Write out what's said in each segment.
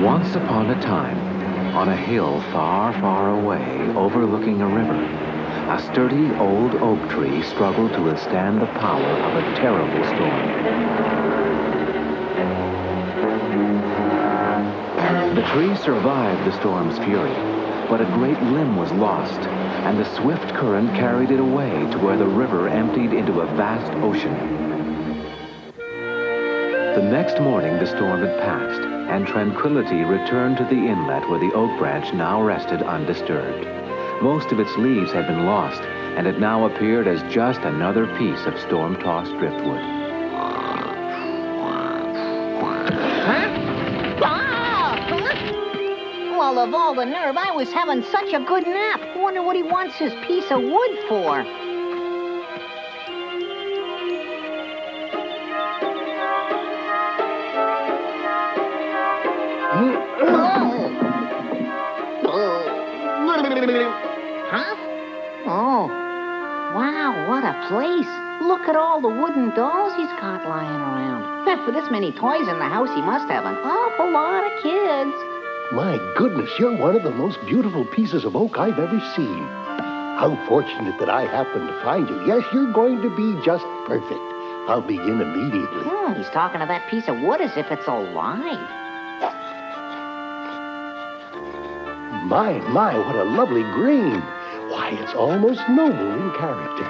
Once upon a time, on a hill far, far away, overlooking a river, a sturdy old oak tree struggled to withstand the power of a terrible storm. The tree survived the storm's fury, but a great limb was lost, and the swift current carried it away to where the river emptied into a vast ocean. The next morning, the storm had passed, and tranquility returned to the inlet where the oak branch now rested undisturbed. Most of its leaves had been lost, and it now appeared as just another piece of storm-tossed driftwood. Well, of all the nerve, I was having such a good nap. Wonder what he wants his piece of wood for. Huh? Oh, wow, what a place. Look at all the wooden dolls he's got lying around. For this many toys in the house, he must have an awful lot of kids. My goodness, you're one of the most beautiful pieces of oak I've ever seen. How fortunate that I happened to find you. Yes, you're going to be just perfect. I'll begin immediately. He's talking of that piece of wood as if it's alive. My, what a lovely grain. Why, it's almost noble in character.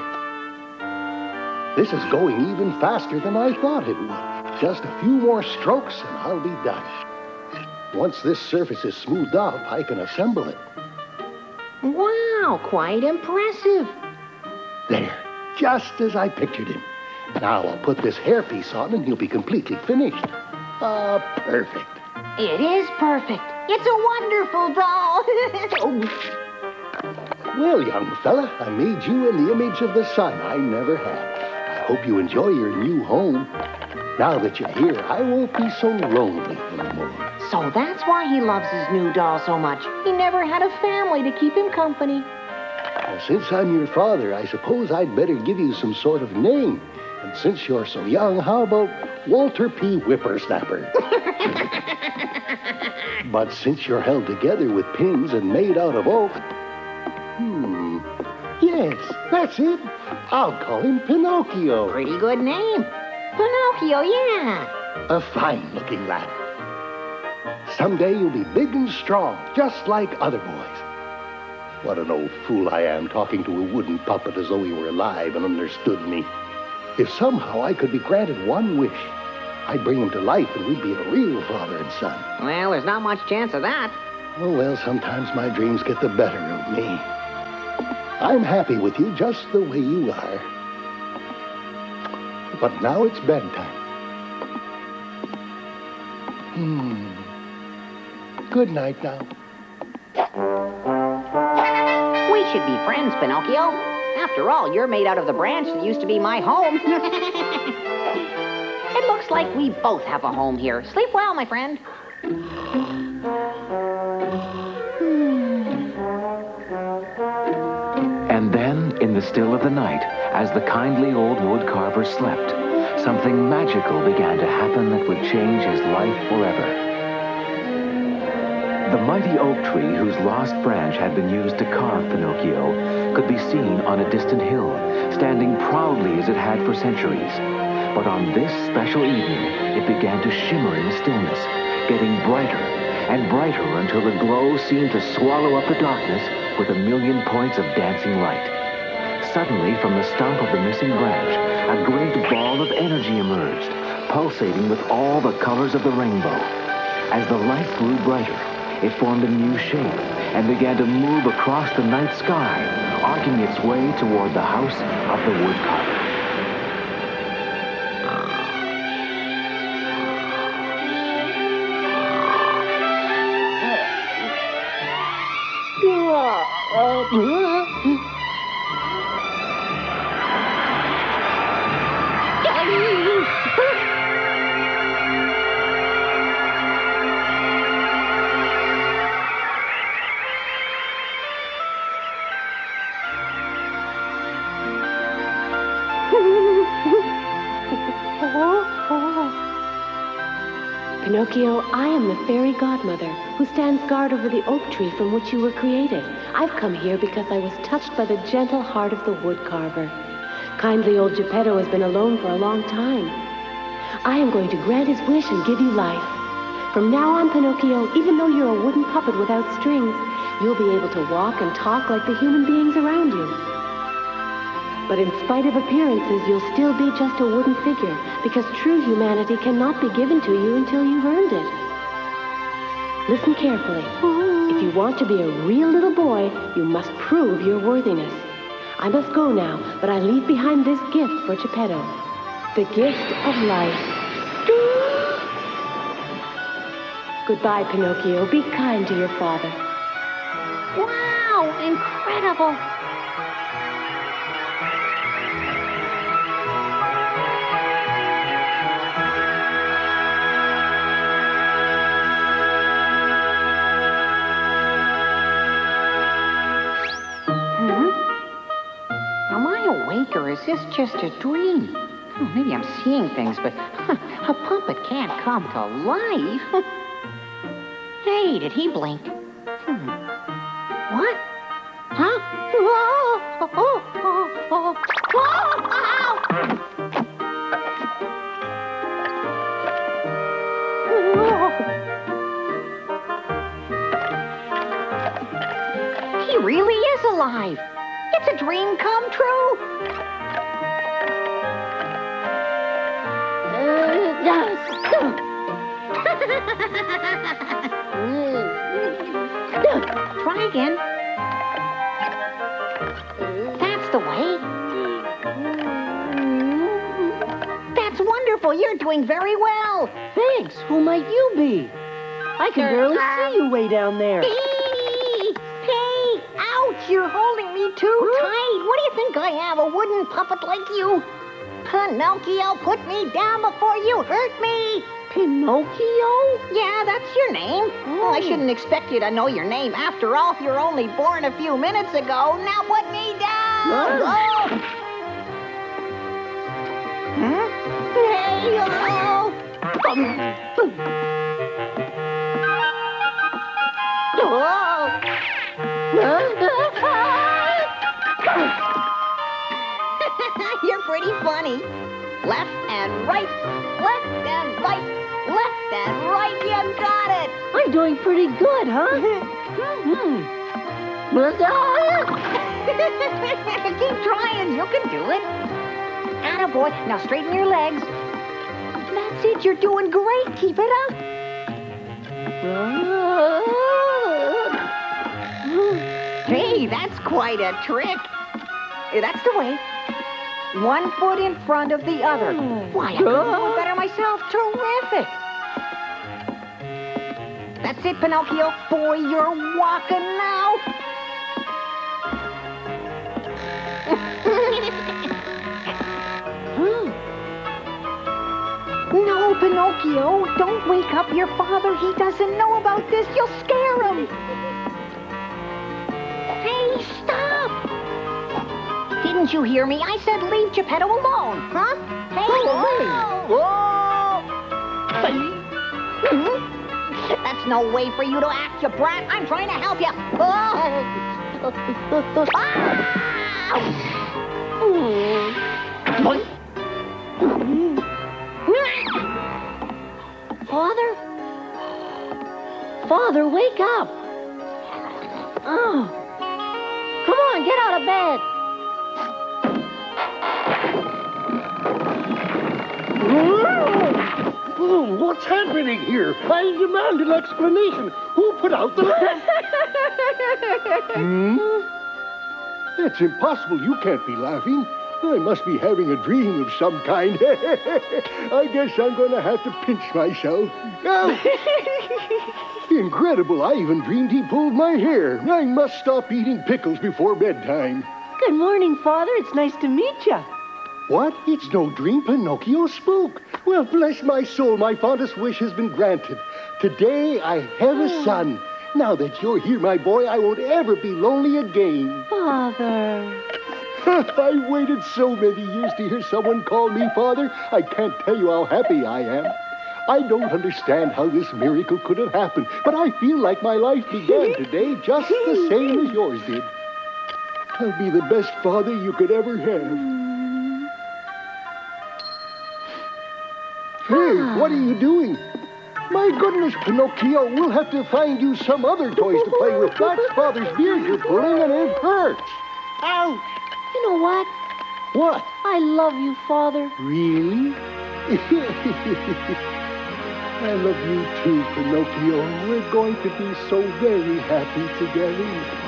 This is going even faster than I thought it would. Just a few more strokes and I'll be done. Once this surface is smoothed out, I can assemble it. Wow, quite impressive. There, just as I pictured him. Now I'll put this hairpiece on and he'll be completely finished. Perfect. It is perfect. It's a wonderful doll. Well, young fella, I made you in the image of the sun I never had. I hope you enjoy your new home. Now that you're here, I won't be so lonely anymore. So that's why he loves his new doll so much. He never had a family to keep him company. Well, since I'm your father, I suppose I'd better give you some sort of name. And since you're so young, how about Walter P. Whippersnapper? But since you're held together with pins and made out of oak... Yes, that's it. I'll call him Pinocchio. Pretty good name. Pinocchio, yeah. A fine-looking lad. Someday you'll be big and strong, just like other boys. What an old fool I am, talking to a wooden puppet as though he were alive and understood me. If somehow I could be granted one wish, I'd bring him to life and we'd be a real father and son. Well, there's not much chance of that. Oh, well, sometimes my dreams get the better of me. I'm happy with you just the way you are. But now it's bedtime. Good night now. We should be friends, Pinocchio. After all, you're made out of the branch that used to be my home. It looks like we both have a home here. Sleep well, my friend. And then, in the still of the night, as the kindly old wood carver slept, something magical began to happen that would change his life forever. The mighty oak tree whose lost branch had been used to carve Pinocchio could be seen on a distant hill, standing proudly as it had for centuries. But on this special evening, it began to shimmer in the stillness, getting brighter and brighter until the glow seemed to swallow up the darkness with a million points of dancing light. Suddenly, from the stump of the missing branch, a great ball of energy emerged, pulsating with all the colors of the rainbow. As the light grew brighter, it formed a new shape and began to move across the night sky, arcing its way toward the house of the woodcarver. Pinocchio, I am the fairy godmother who stands guard over the oak tree from which you were created. I've come here because I was touched by the gentle heart of the woodcarver. Kindly old Geppetto has been alone for a long time. I am going to grant his wish and give you life. From now on, Pinocchio, even though you're a wooden puppet without strings, you'll be able to walk and talk like the human beings around you. But in spite of appearances, you'll still be just a wooden figure, because true humanity cannot be given to you until you've earned it. Listen carefully. If you want to be a real little boy, you must prove your worthiness. I must go now, but I leave behind this gift for Geppetto. The gift of life. Goodbye, Pinocchio. Be kind to your father. Wow, incredible. Am I awake or is this just a dream? Oh, maybe I'm seeing things, but a puppet can't come to life. Hey, did he blink? What? Huh? He really is alive. It's a dream come true. Try again. That's the way. That's wonderful. You're doing very well. Thanks. Who might you be? I can barely see you way down there. Hey, ouch, you're holding me too tight. What do you think I am, a wooden puppet like you? Pinocchio, put me down before you hurt me. Pinocchio? Yeah, that's your name. Well, I shouldn't expect you to know your name. After all, you were only born a few minutes ago. Now put me down. Oh. Hey, oh. You're pretty funny. Left and right, left and right, left and right. You got it. I'm doing pretty good, huh? Keep trying. You can do it. Attaboy. Now straighten your legs. That's it. You're doing great. Keep it up. Hey, that's quite a trick. That's the way. One foot in front of the other. Why, I couldn't do it better myself. Terrific. That's it, Pinocchio. Boy, you're walking now. No, Pinocchio, don't wake up your father. He doesn't know about this. You'll scare him. Hey, stop. Did Didn't you hear me? I said leave Geppetto alone, huh? Hey, whoa! That's no way for you to act, you brat. I'm trying to help you. Father? Father, wake up. Oh. Come on, get out of bed. What's happening here? I demand an explanation. Who put out the light? That's impossible. You can't be laughing. I must be having a dream of some kind. I guess I'm going to have to pinch myself. Oh. Incredible. I even dreamed he pulled my hair. I must stop eating pickles before bedtime. Good morning, Father. It's nice to meet you. What? It's no dream. Pinocchio spoke. Well, bless my soul, my fondest wish has been granted. Today I have a son. Now that you're here, my boy, I won't ever be lonely again. Father. I waited so many years to hear someone call me father. I can't tell you how happy I am. I don't understand how this miracle could have happened, but I feel like my life began today just the same as yours did. I'll be the best father you could ever have. Hey, what are you doing? My goodness, Pinocchio, we'll have to find you some other toys to play with. That's Father's beard you're pulling, and it hurts. Ouch! You know what? What? I love you, Father. Really? I love you too, Pinocchio. We're going to be so very happy together.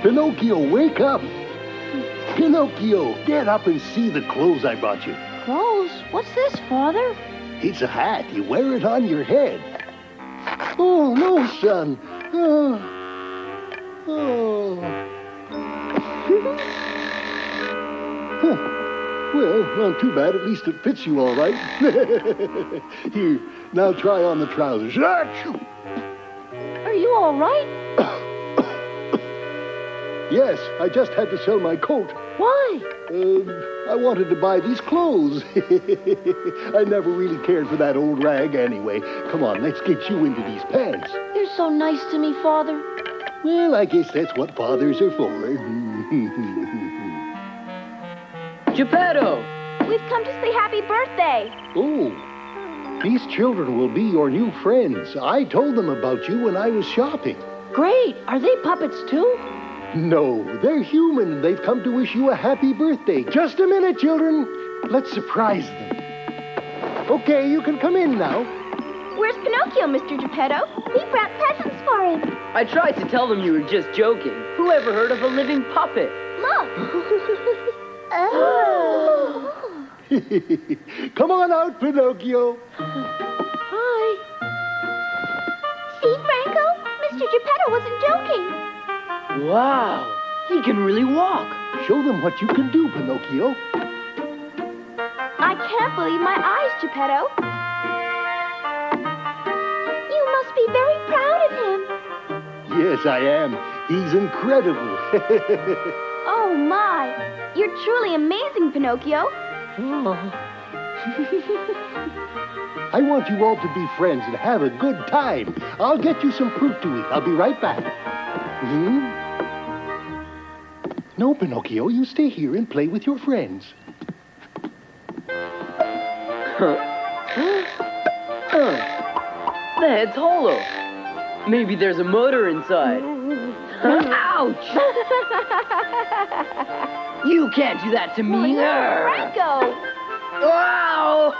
Pinocchio, wake up! Pinocchio, get up and see the clothes I brought you. Clothes? What's this, Father? It's a hat. You wear it on your head. Oh, no, son. Oh. Huh. Well, not too bad. At least it fits you all right. Here, now try on the trousers. Achoo! Are you all right? Yes, I just had to sell my coat. Why? I wanted to buy these clothes. I never really cared for that old rag anyway. Come on, let's get you into these pants. You're so nice to me, Father. Well, I guess that's what fathers are for. Geppetto! We've come to say happy birthday. Oh, these children will be your new friends. I told them about you when I was shopping. Great. Are they puppets, too? No, they're human, and they've come to wish you a happy birthday. Just a minute, children. Let's surprise them. Okay, you can come in now. Where's Pinocchio, Mr. Geppetto? We brought presents for him. I tried to tell them you were just joking. Who ever heard of a living puppet? Look. Oh. Come on out, Pinocchio. Hi. See, Franco? Mr. Geppetto wasn't joking. Wow, he can really walk. Show them what you can do, Pinocchio. I can't believe my eyes, Geppetto. You must be very proud of him. Yes, I am. He's incredible. Oh, my. You're truly amazing, Pinocchio. I want you all to be friends and have a good time. I'll get you some fruit to eat. I'll be right back. No, Pinocchio, you stay here and play with your friends. The head's hollow. Maybe there's a motor inside. Ouch! You can't do that to me. Franco! Wow!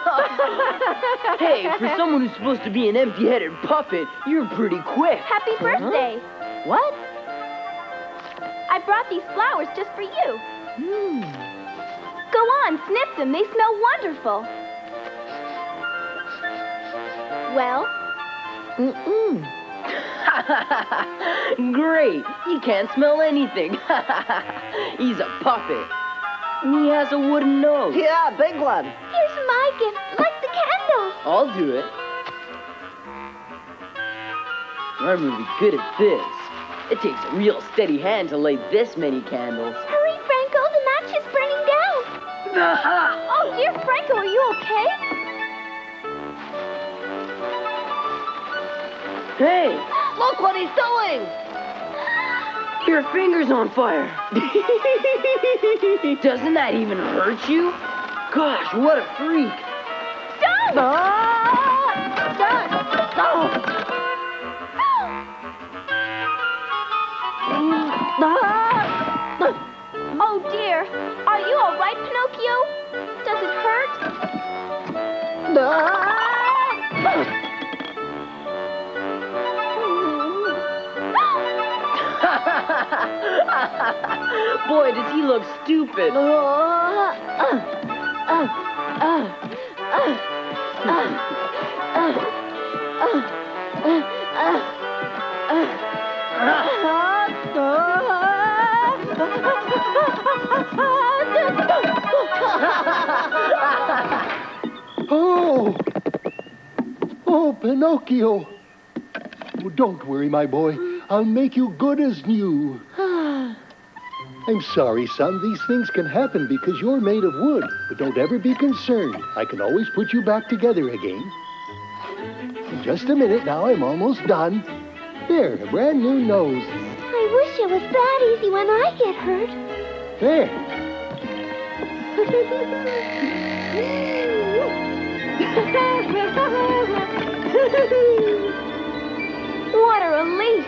Hey, for someone who's supposed to be an empty-headed puppet, you're pretty quick. Happy birthday. What? I brought these flowers just for you. Go on, sniff them. They smell wonderful. Well? Great. He can't smell anything. He's a puppet. And he has a wooden nose. Yeah, big one. Here's my gift. Light the candle. I'll do it. I'm really good at this. It takes a real steady hand to light this many candles. Hurry, Franco. The match is burning down. Oh, dear Franco, are you okay? Hey, Look what he's doing. your finger's on fire. Doesn't that even hurt you? Gosh, what a freak. Oh, dear. Are you all right, Pinocchio? Does it hurt? Boy, does he look stupid. Oh, Pinocchio. Oh, don't worry, my boy. I'll make you good as new. I'm sorry, son. These things can happen because you're made of wood. But don't ever be concerned. I can always put you back together again. In just a minute now, I'm almost done. There, a brand new nose. I wish it was that easy when I get hurt. There. What a relief.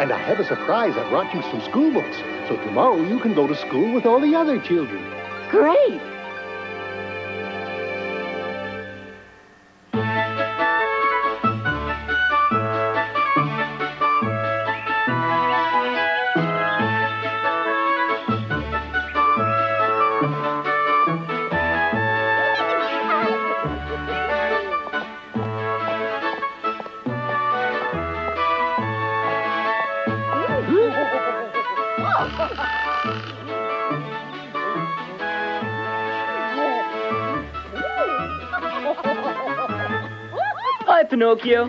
And I have a surprise. I brought you some school books. So tomorrow you can go to school with all the other children. Great. Hi, Pinocchio.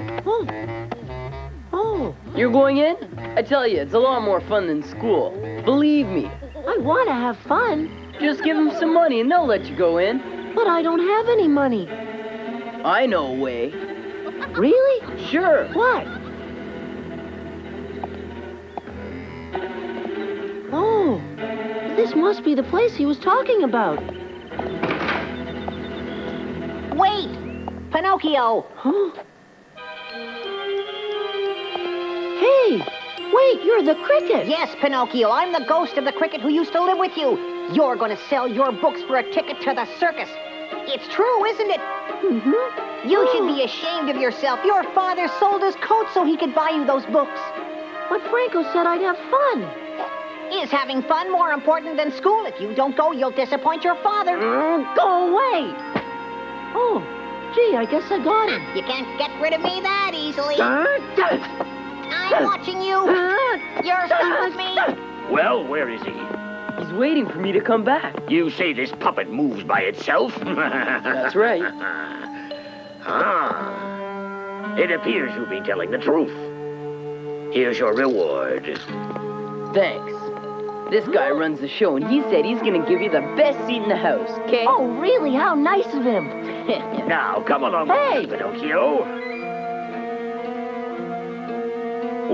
Oh, You're going in? I tell you, it's a lot more fun than school. Believe me. I want to have fun, Just give them some money and they'll let you go in. but I don't have any money. I know a way. Really? Sure. What? Oh, this must be the place he was talking about. Wait! Pinocchio! Huh? Hey, wait, you're the cricket. Yes, Pinocchio, I'm the ghost of the cricket who used to live with you. You're going to sell your books for a ticket to the circus. It's true, isn't it? Mm-hmm. You should be ashamed of yourself. Your father sold his coat so he could buy you those books. But Franco said I'd have fun. Is having fun more important than school? If you don't go, you'll disappoint your father. Go away. Oh, gee, I guess I got him. You can't get rid of me that easily. I'm watching you. You're stuck with me. Well, where is he? He's waiting for me to come back. You say this puppet moves by itself? That's right. Ah. It appears you've been telling the truth. Here's your reward. Thanks. This guy runs the show, and he said he's gonna give you the best seat in the house, okay? Oh, really? How nice of him. Now, come along Hey! with me, Pinocchio.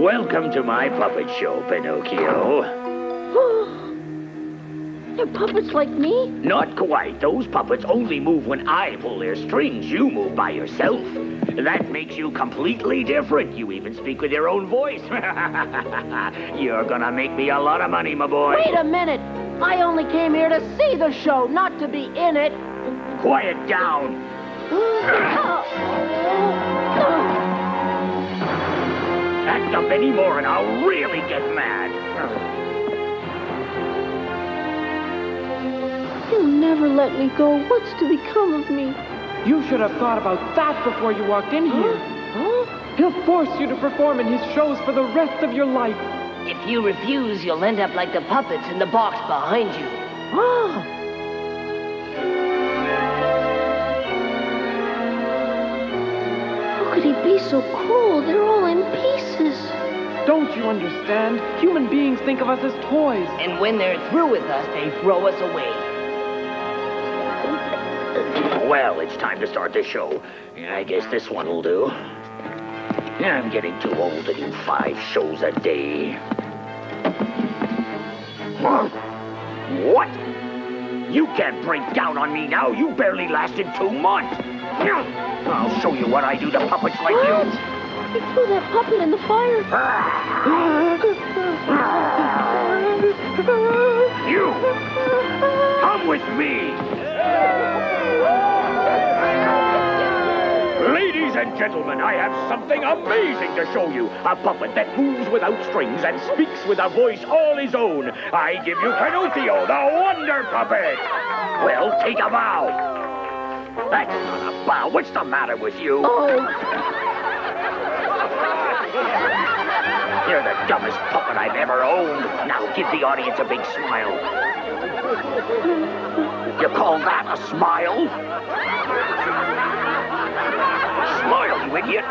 Welcome to my puppet show, Pinocchio. They're puppets like me? Not quite. Those puppets only move when I pull their strings. You move by yourself. That makes you completely different. You even speak with your own voice. You're gonna make me a lot of money, my boy. Wait a minute. I only came here to see the show, not to be in it. Quiet down. Act up anymore and I'll really get mad. You'll never let me go. What's to become of me? You should have thought about that before you walked in here. Huh? He'll force you to perform in his shows for the rest of your life. If you refuse, you'll end up like the puppets in the box behind you. Ah! How could he be so cruel? They're all in pieces. Don't you understand? Human beings think of us as toys. And when they're through with us, they throw us away. Well, it's time to start the show. I guess this one will do. I'm getting too old to do 5 shows a day. Huh? What? You can't break down on me now. You barely lasted 2 months. I'll show you what I do to puppets like you. He threw that puppet in the fire. You! Come with me! Ladies and gentlemen, I have something amazing to show you. A puppet that moves without strings and speaks with a voice all his own. I give you Pinocchio, the Wonder Puppet. Well, take a bow. That's not a bow. What's the matter with you? You're the dumbest puppet I've ever owned. Now give the audience a big smile. You call that a smile? Smile, you idiot!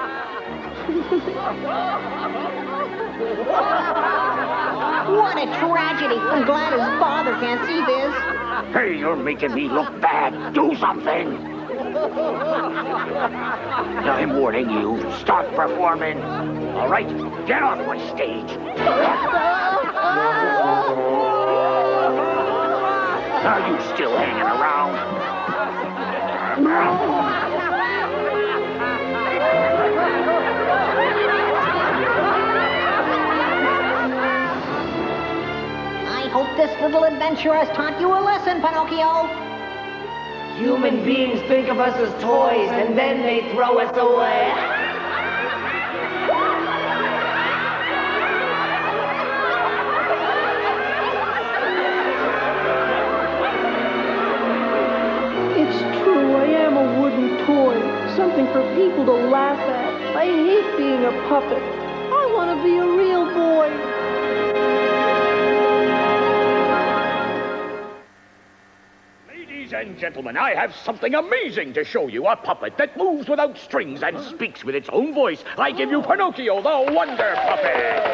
What a tragedy. I'm glad his father can't see this. Hey, you're making me look bad. Do something! I'm warning you. Start performing. All right, get off my stage. Are you still hanging around? I hope this little adventure has taught you a lesson, Pinocchio. Human beings think of us as toys, and then they throw us away. It's true, I am a wooden toy. Something for people to laugh at. I hate being a puppet. I want to be a real boy. Ladies and gentlemen, I have something amazing to show you. A puppet that moves without strings and speaks with its own voice. I give you Pinocchio, the Wonder Puppet.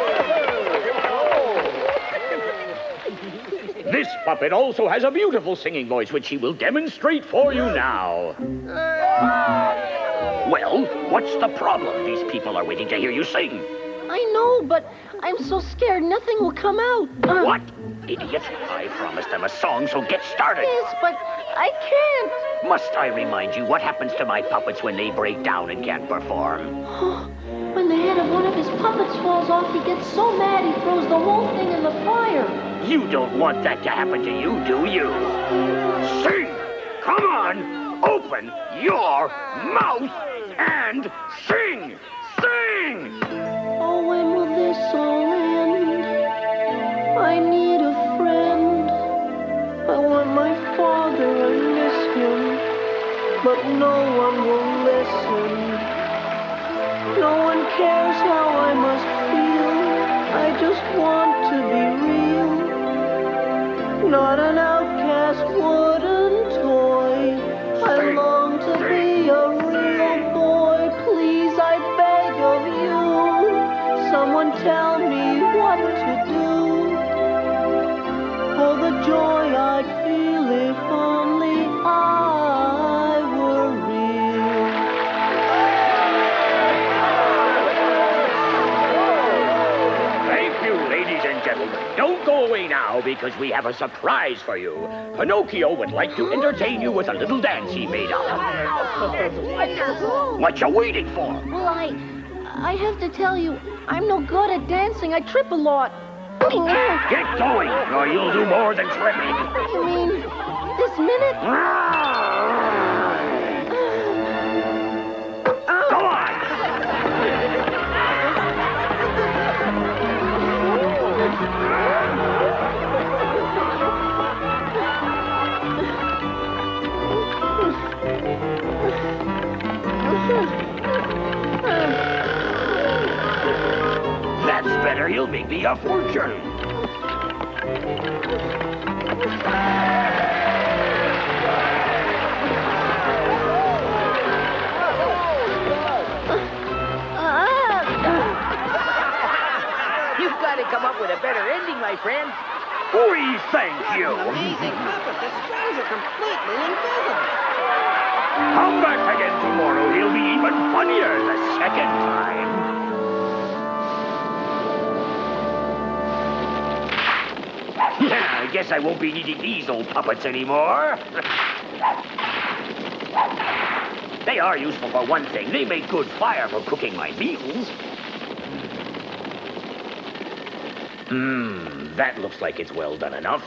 This puppet also has a beautiful singing voice, which he will demonstrate for you now. Well, what's the problem? These people are waiting to hear you sing. I know, but I'm so scared nothing will come out. What? Idiot. I promised them a song, so get started. Yes, but I can't. Must I remind you what happens to my puppets when they break down and can't perform? When the head of one of his puppets falls off, he gets so mad he throws the whole thing in the fire. You don't want that to happen to you, do you? Sing! Come on! Open your mouth and sing! Sing! Oh, when will this all end? I need a friend. I want my father, I miss him. But no one will listen. No one cares how I must feel. I just want to be real. Not an outcast wooden toy. I long to be a real boy. Please, I beg of you. Someone tell me what to do. Oh, the joy I'd feel if only I were real. Thank you, ladies and gentlemen. Don't go away now, because we have a surprise for you. Pinocchio would like to entertain you with a little dance he made up. What you waiting for? Well, I have to tell you, I'm no good at dancing. I trip a lot. Get going, or you'll do more than tripping. You mean this minute? Go on! better, he'll make me a fortune. You've got to come up with a better ending, my friend. We thank you. Amazing puppet. The strings are completely invisible. Come back again tomorrow. He'll be even funnier the second time. I guess I won't be needing these old puppets anymore. They are useful for one thing. They make good fire for cooking my meals. That looks like it's well done enough.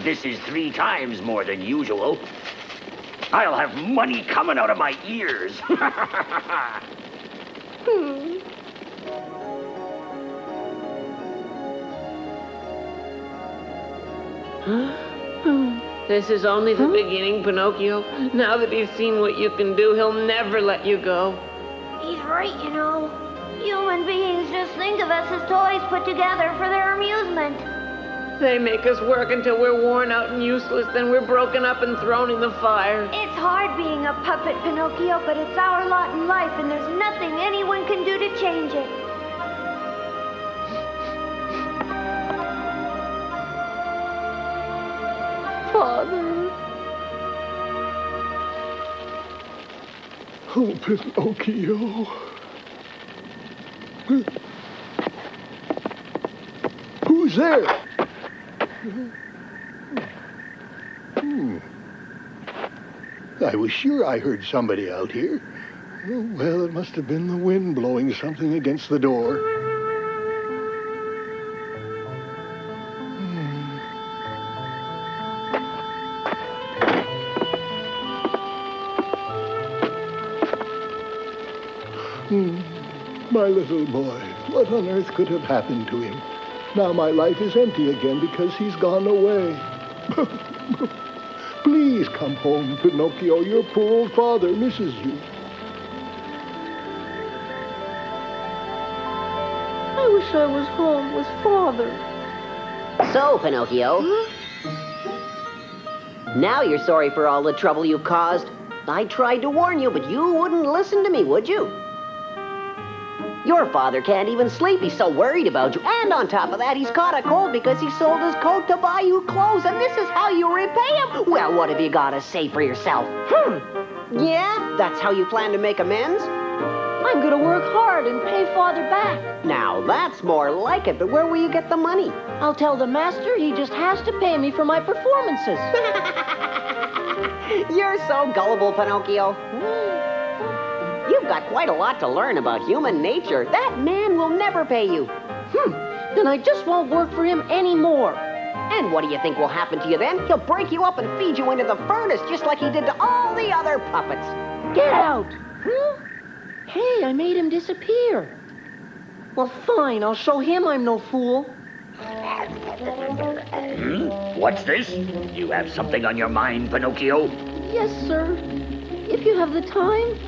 This is 3 times more than usual. I'll have money coming out of my ears. This is only the beginning, Pinocchio. Now that he's seen what you can do, he'll never let you go. He's right, you know. Human beings just think of us as toys put together for their amusement. They make us work until we're worn out and useless, then we're broken up and thrown in the fire. It's hard being a puppet, Pinocchio, but it's our lot in life, and there's nothing anyone can do to change it. Father. Oh, Pinocchio. Who's there? I was sure I heard somebody out here. Oh, well, it must have been the wind blowing something against the door. My little boy, what on earth could have happened to him? Now my life is empty again because he's gone away. Please come home, Pinocchio. Your poor old father misses you. I wish I was home with Father. So, Pinocchio, now you're sorry for all the trouble you caused. I tried to warn you, but you wouldn't listen to me, would you? Your father can't even sleep. He's so worried about you. And on top of that, he's caught a cold because he sold his coat to buy you clothes. And this is how you repay him. Well, what have you got to say for yourself? Yeah? That's how you plan to make amends? I'm going to work hard and pay Father back. Now, that's more like it. But where will you get the money? I'll tell the master he just has to pay me for my performances. You're so gullible, Pinocchio. You've got quite a lot to learn about human nature. That man will never pay you. Then I just won't work for him anymore. And what do you think will happen to you then? He'll break you up and feed you into the furnace just like he did to all the other puppets. Get out! Hey, I made him disappear. Well, fine. I'll show him I'm no fool. What's this? You have something on your mind, Pinocchio? Yes, sir. If you have the time.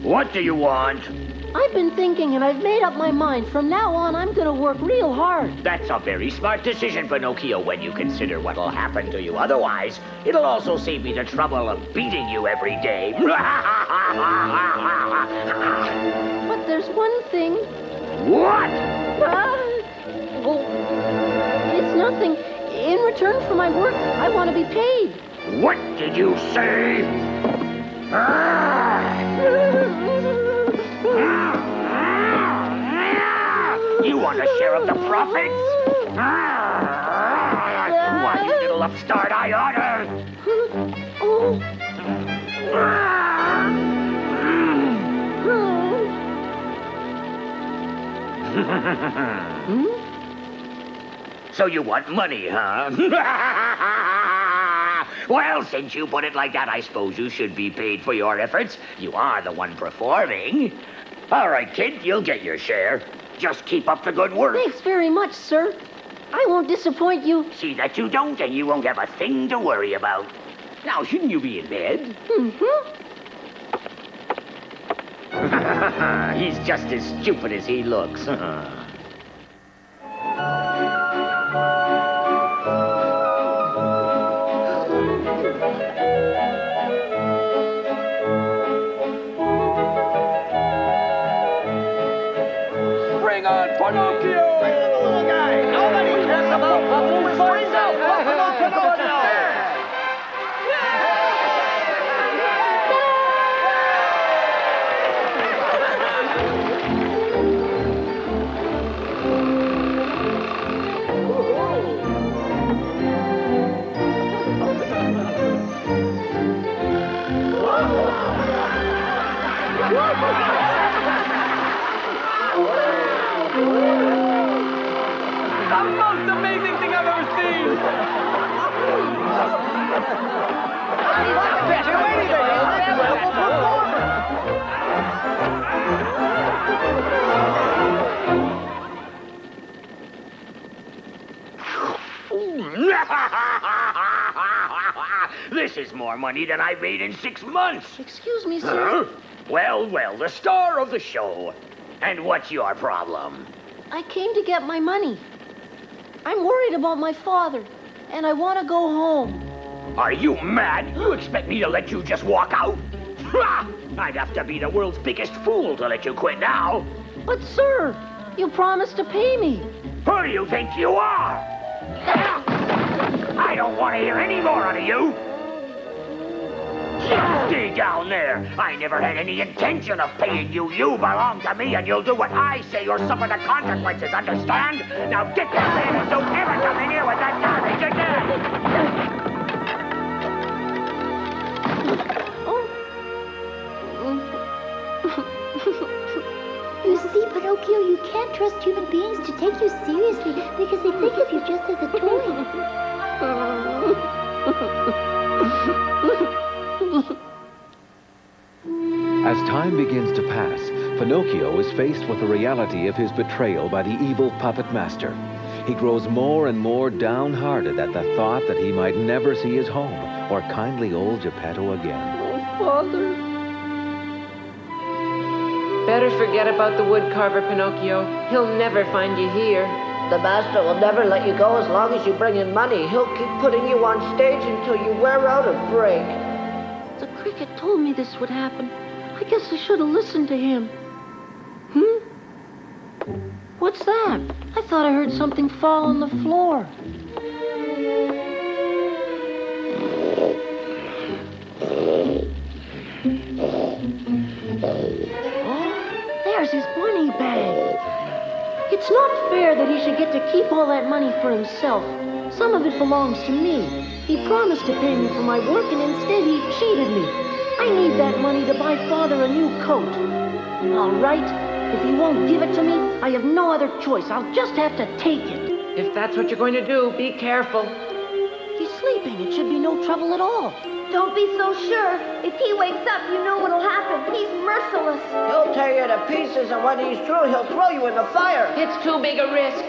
What do you want? I've been thinking, and I've made up my mind. From now on, I'm going to work real hard. That's a very smart decision, Pinocchio, when you consider what'll happen to you otherwise. It'll also save me the trouble of beating you every day. But there's one thing. What? Well, it's nothing. In return for my work, I want to be paid. What did you say? You want a share of the profits? Why, you little upstart, I oughta. So you want money, huh? Well, since you put it like that, I suppose you should be paid for your efforts. You are the one performing. All right, kid, you'll get your share. Just keep up the good work. Thanks very much, sir. I won't disappoint you. See that you don't, and you won't have a thing to worry about. Now, shouldn't you be in bed? Mm-hmm. He's just as stupid as he looks. Bring on Pinocchio! Bring on the little guy! Nobody cares about Pinocchio! Bring out Pinocchio! The most amazing thing I've ever seen! This is more money than I made in 6 months. Excuse me, sir. Huh? Well, the star of the show. And what's your problem? I came to get my money. I'm worried about my father, and I want to go home. Are you mad? You expect me to let you just walk out? I'd have to be the world's biggest fool to let you quit now. But, sir, you promised to pay me. Who do you think you are? I don't want to hear any more out of you. Stay down there. I never had any intention of paying you. You belong to me, and you'll do what I say or suffer the consequences, understand? Now get down there and don't ever come in here with that garbage again. You see, Pinocchio, you can't trust human beings to take you seriously because they think of you just as a toy. As time begins to pass, Pinocchio is faced with the reality of his betrayal by the evil puppet master. He grows more and more downhearted at the thought that he might never see his home or kindly old Geppetto again. Oh, Father. Better forget about the woodcarver, Pinocchio. He'll never find you here. The master will never let you go as long as you bring in money. He'll keep putting you on stage until you wear out or break. The cricket told me this would happen. I guess I should have listened to him. What's that? I thought I heard something fall on the floor. Oh, there's his money bag. It's not fair that he should get to keep all that money for himself. Some of it belongs to me. He promised to pay me for my work, and instead he cheated me. I need that money to buy Father a new coat. All right, if he won't give it to me, I have no other choice. I'll just have to take it. If that's what you're going to do, be careful. He's sleeping. It should be no trouble at all. Don't be so sure. If he wakes up, you know what'll happen. He's merciless. He'll tear you to pieces, and when he's through, he'll throw you in the fire. It's too big a risk.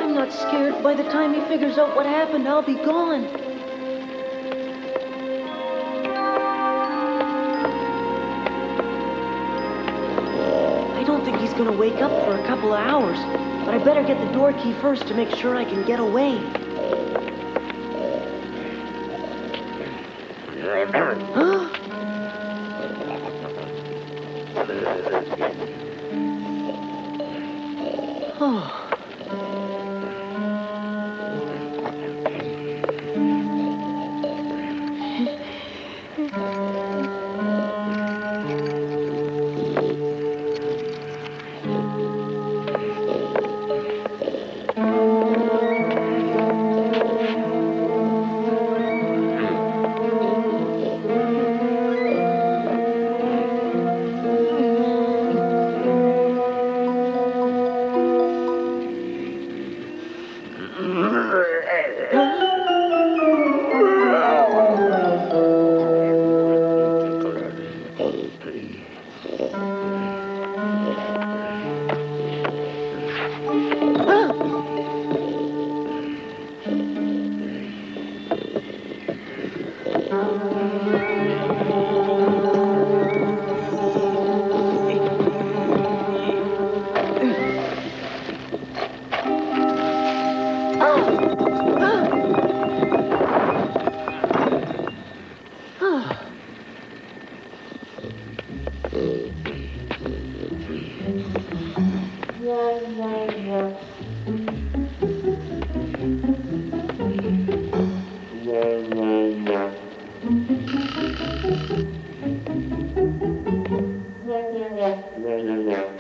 I'm not scared. By the time he figures out what happened, I'll be gone. I don't think he's gonna wake up for a couple of hours, but I better get the door key first to make sure I can get away. Huh? Oh.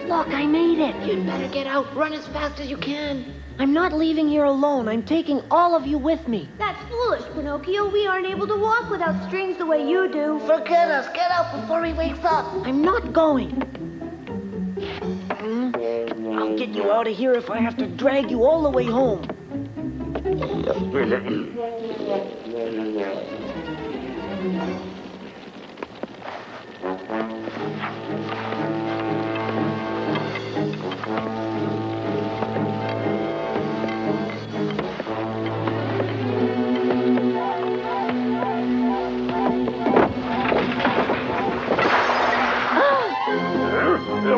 Look, I made it. You'd better get out. Run as fast as you can. I'm not leaving here alone. I'm taking all of you with me. That's foolish, Pinocchio. We aren't able to walk without strings the way you do. Forget us. Get out before he wakes up. I'm not going. I'll get you out of here if I have to drag you all the way home.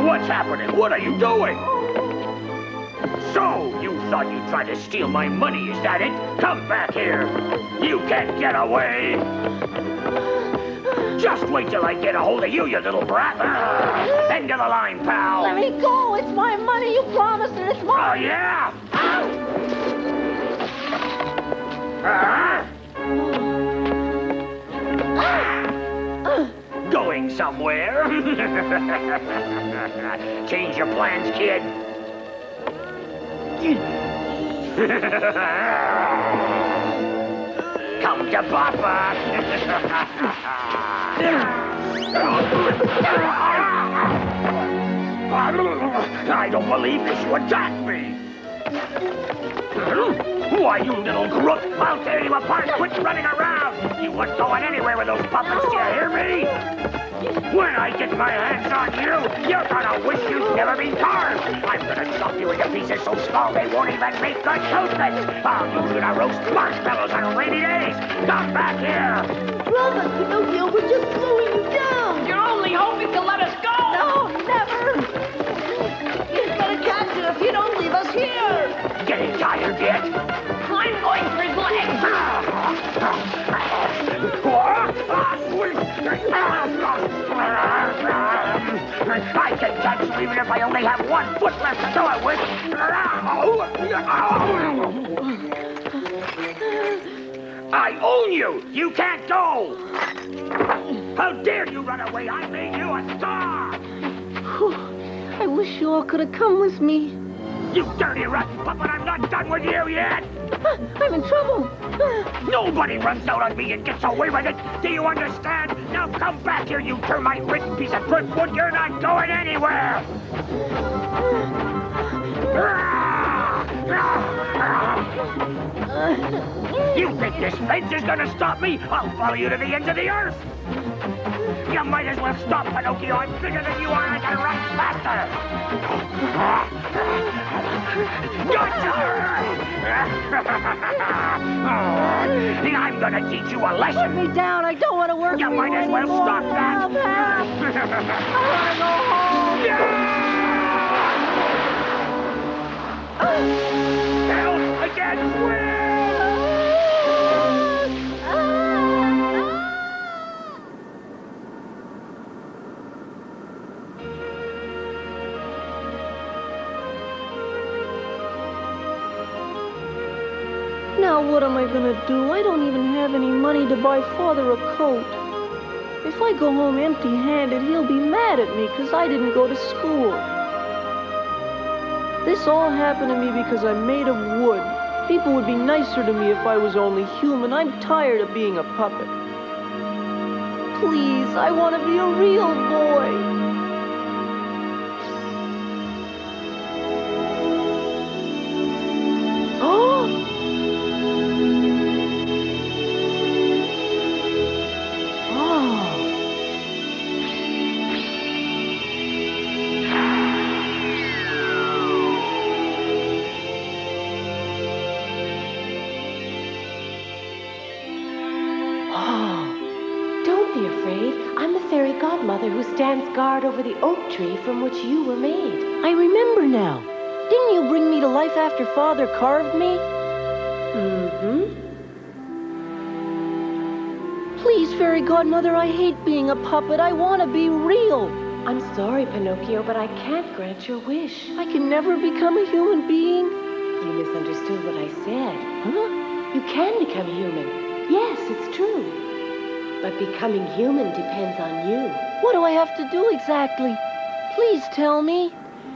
What's happening? What are you doing? So, you thought you'd try to steal my money, is that it? Come back here. You can't get away. Just wait till I get a hold of you, you little brat. End of the line, pal. Let me go. It's my money. You promised it. It's Oh, mine. yeah? Going somewhere? Change your plans, kid. Come to Papa. I don't believe this. You attacked me. Why, you little crook! I'll tear you apart! Quit running around! You weren't going anywhere with those puppets, do you hear me? When I get my hands on you, you're gonna wish you'd never been carved! I'm gonna chop you into pieces so small they won't even make good toastments! I'll use you to roast marshmallows on rainy days! Come back here! Run, Pinocchio. We're just slowing you down. You're only hoping to let us go! No, never. You'd better catch it if you don't leave us here. Getting tired yet? I'm going for his legs! I can catch you even if I only have one foot left to do it with. I own you! You can't go! How dare you run away? I made you a star! I wish you all could have come with me. You dirty rotten puppet, I'm not done with you yet! I'm in trouble. Nobody runs out on me and gets away with it! Do you understand? Now come back here, you termite-ridden piece of driftwood! You're not going anywhere! You think this fence is gonna stop me? I'll follow you to the ends of the earth! You might as well stop, Pinocchio. I'm bigger than you are. I can run faster. Gotcha! I'm gonna teach you a lesson. Put me down. I don't want to work You for you might as well anymore. stop that. Help, help. I want to go home. Help against will! Now what am I gonna do? I don't even have any money to buy Father a coat. If I go home empty-handed, he'll be mad at me because I didn't go to school. This all happened to me because I'm made of wood. People would be nicer to me if I was only human. I'm tired of being a puppet. Please, I want to be a real boy. afraid. I'm the fairy godmother who stands guard over the oak tree from which you were made. I remember now. Didn't you bring me to life after Father carved me? Mm-hmm. Please, fairy godmother, I hate being a puppet. I want to be real. I'm sorry, Pinocchio, but I can't grant your wish. I can never become a human being. You misunderstood what I said. Huh? You can become human. Yes, it's true. But becoming human depends on you. What do I have to do exactly? Please tell me.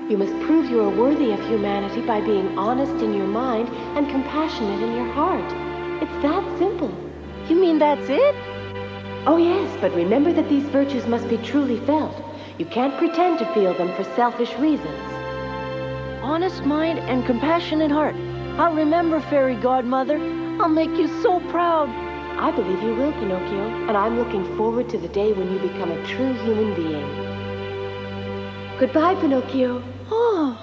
You must prove you are worthy of humanity by being honest in your mind and compassionate in your heart. It's that simple. You mean that's it? Oh, yes, but remember that these virtues must be truly felt. You can't pretend to feel them for selfish reasons. Honest mind and compassionate heart. I'll remember, fairy godmother. I'll make you so proud. I believe you will, Pinocchio, and I'm looking forward to the day when you become a true human being. Goodbye, Pinocchio. Oh.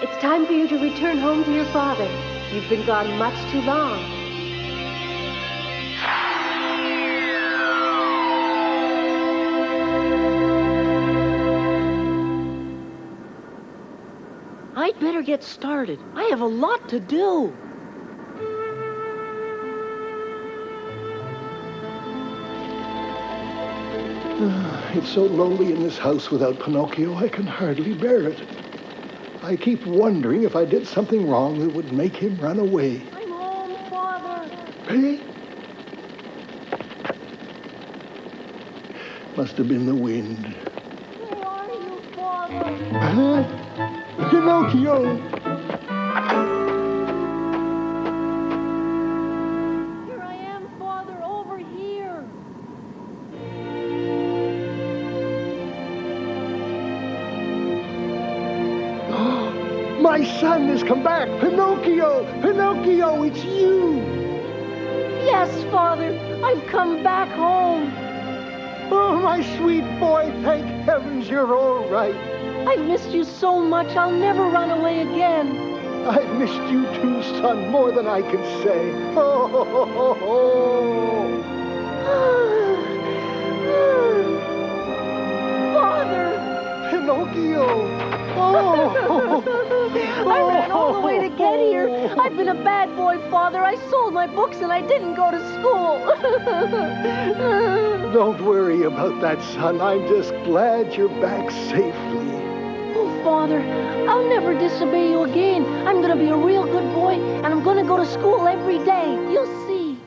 It's time for you to return home to your father. You've been gone much too long. I'd better get started. I have a lot to do. It's so lonely in this house without Pinocchio, I can hardly bear it. I keep wondering if I did something wrong that would make him run away. I'm home, Father. Hey? Must have been the wind. Where are you, Father? Huh? Pinocchio! Here I am, Father, over here. My son has come back! Pinocchio! Pinocchio, it's you! Yes, Father, I've come back home. Oh, my sweet boy, thank heavens you're all right. I've missed you so much, I'll never run away again. I've missed you too, son, more than I can say. Oh, ho, ho, ho, ho. Father! Pinocchio! Oh! I ran all the way to get here. I've been a bad boy, Father. I sold my books and I didn't go to school. Don't worry about that, son. I'm just glad you're back safely. Oh, Father, I'll never disobey you again. I'm going to be a real good boy, and I'm going to go to school every day. You'll see.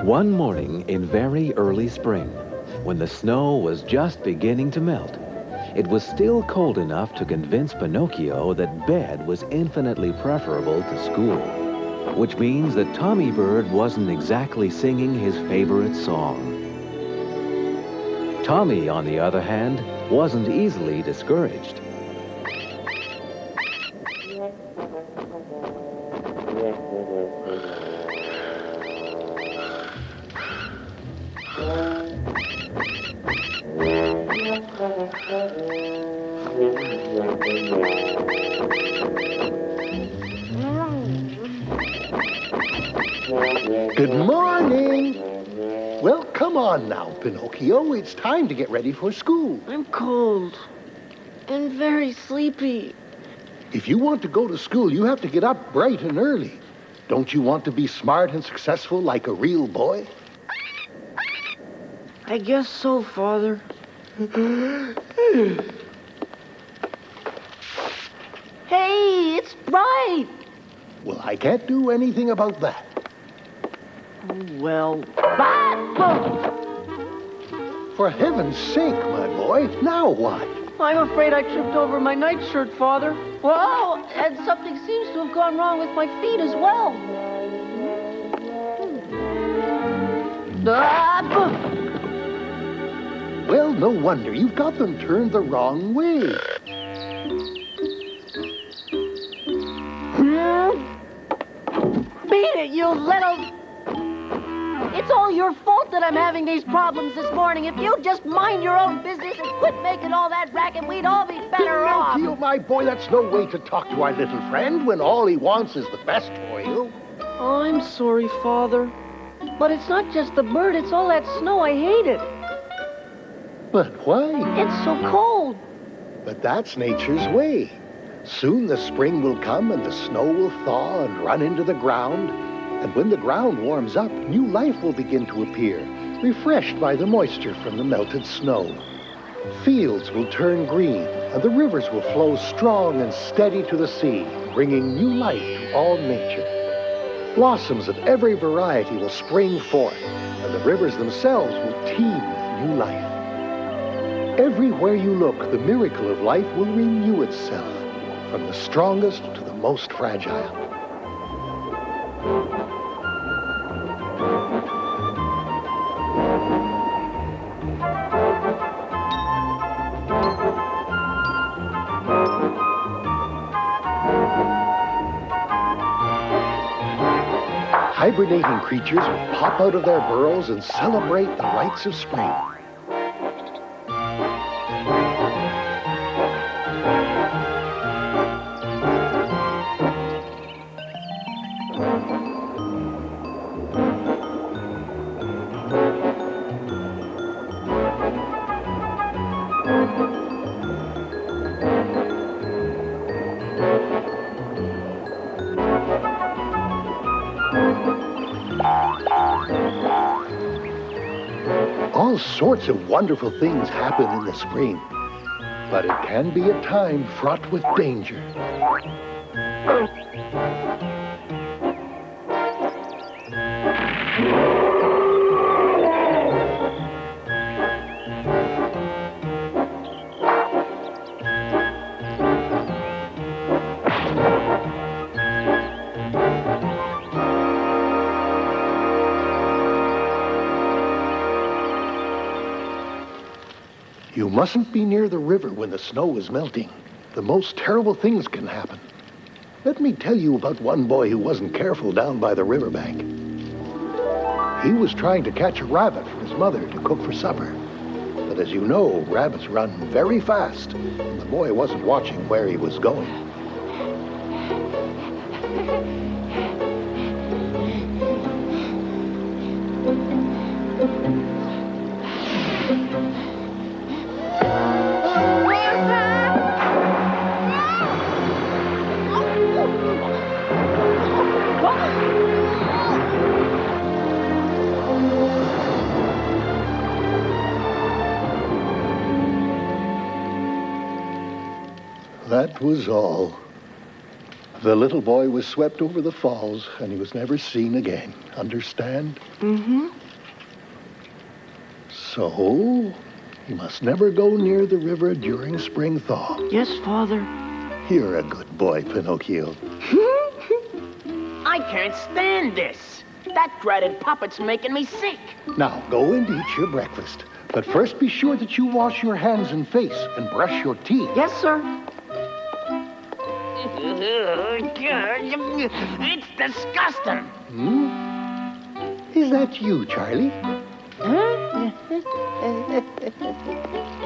One morning in very early spring, when the snow was just beginning to melt, it was still cold enough to convince Pinocchio that bed was infinitely preferable to school, which means that Tommy Bird wasn't exactly singing his favorite song. Tommy, on the other hand, wasn't easily discouraged. Good morning. Well, come on now, Pinocchio. It's time to get ready for school. I'm cold and very sleepy. If you want to go to school, you have to get up bright and early. Don't you want to be smart and successful like a real boy? I guess so, Father. Hey, it's bright. Well, I can't do anything about that. Oh, well. For heaven's sake, my boy, now what? I'm afraid I tripped over my nightshirt, Father. Whoa! And something seems to have gone wrong with my feet as well. Well, no wonder. You've got them turned the wrong way. Beat it, you little... It's all your fault that I'm having these problems this morning. If you'd just mind your own business and quit making all that racket, we'd all be better off. Pinocchio, my boy, that's no way to talk to our little friend when all he wants is the best for you. I'm sorry, Father. But it's not just the bird, it's all that snow. I hate it. But why? It's so cold. But that's nature's way. Soon the spring will come and the snow will thaw and run into the ground. And when the ground warms up, new life will begin to appear, refreshed by the moisture from the melted snow. Fields will turn green, and the rivers will flow strong and steady to the sea, bringing new life to all nature. Blossoms of every variety will spring forth, and the rivers themselves will teem with new life. Everywhere you look, the miracle of life will renew itself, from the strongest to the most fragile. Hibernating creatures will pop out of their burrows and celebrate the rites of spring. All sorts of wonderful things happen in the spring, but it can be a time fraught with danger. You mustn't be near the river when the snow is melting. The most terrible things can happen. Let me tell you about one boy who wasn't careful down by the riverbank. He was trying to catch a rabbit for his mother to cook for supper. But as you know, rabbits run very fast, and the boy wasn't watching where he was going. That was all. The little boy was swept over the falls, and he was never seen again. Understand? Mm-hmm. So, you must never go near the river during spring thaw. Yes, Father. You're a good boy, Pinocchio. I can't stand this. That dreaded puppet's making me sick. Now, go and eat your breakfast. But first be sure that you wash your hands and face and brush your teeth. Yes, sir. It's disgusting. Hmm? Is that you, Charlie?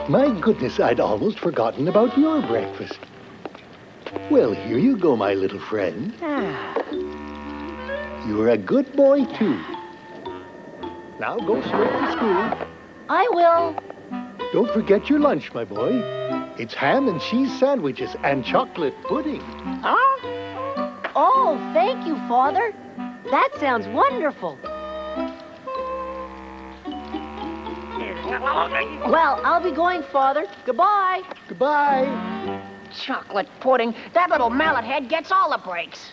My goodness, I'd almost forgotten about your breakfast. Well, here you go, my little friend. You're a good boy, too. Now go straight to school. I will. Don't forget your lunch, my boy. It's ham and cheese sandwiches and chocolate pudding. Huh? Oh, thank you, Father. That sounds wonderful. Well, I'll be going, Father. Goodbye. Goodbye. Chocolate pudding. That little mallet head gets all the breaks.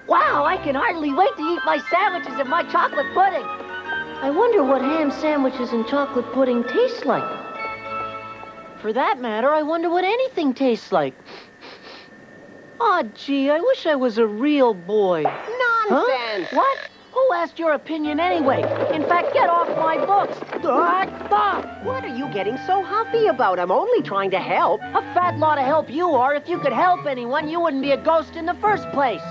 Wow, I can hardly wait to eat my sandwiches and my chocolate pudding. I wonder what ham sandwiches and chocolate pudding taste like. For that matter, I wonder what anything tastes like. Oh, gee, I wish I was a real boy. Nonsense! Huh? What? Who asked your opinion anyway? In fact, get off my books. What are you getting so huffy about? I'm only trying to help. A fat lot of help you are. If you could help anyone, you wouldn't be a ghost in the first place.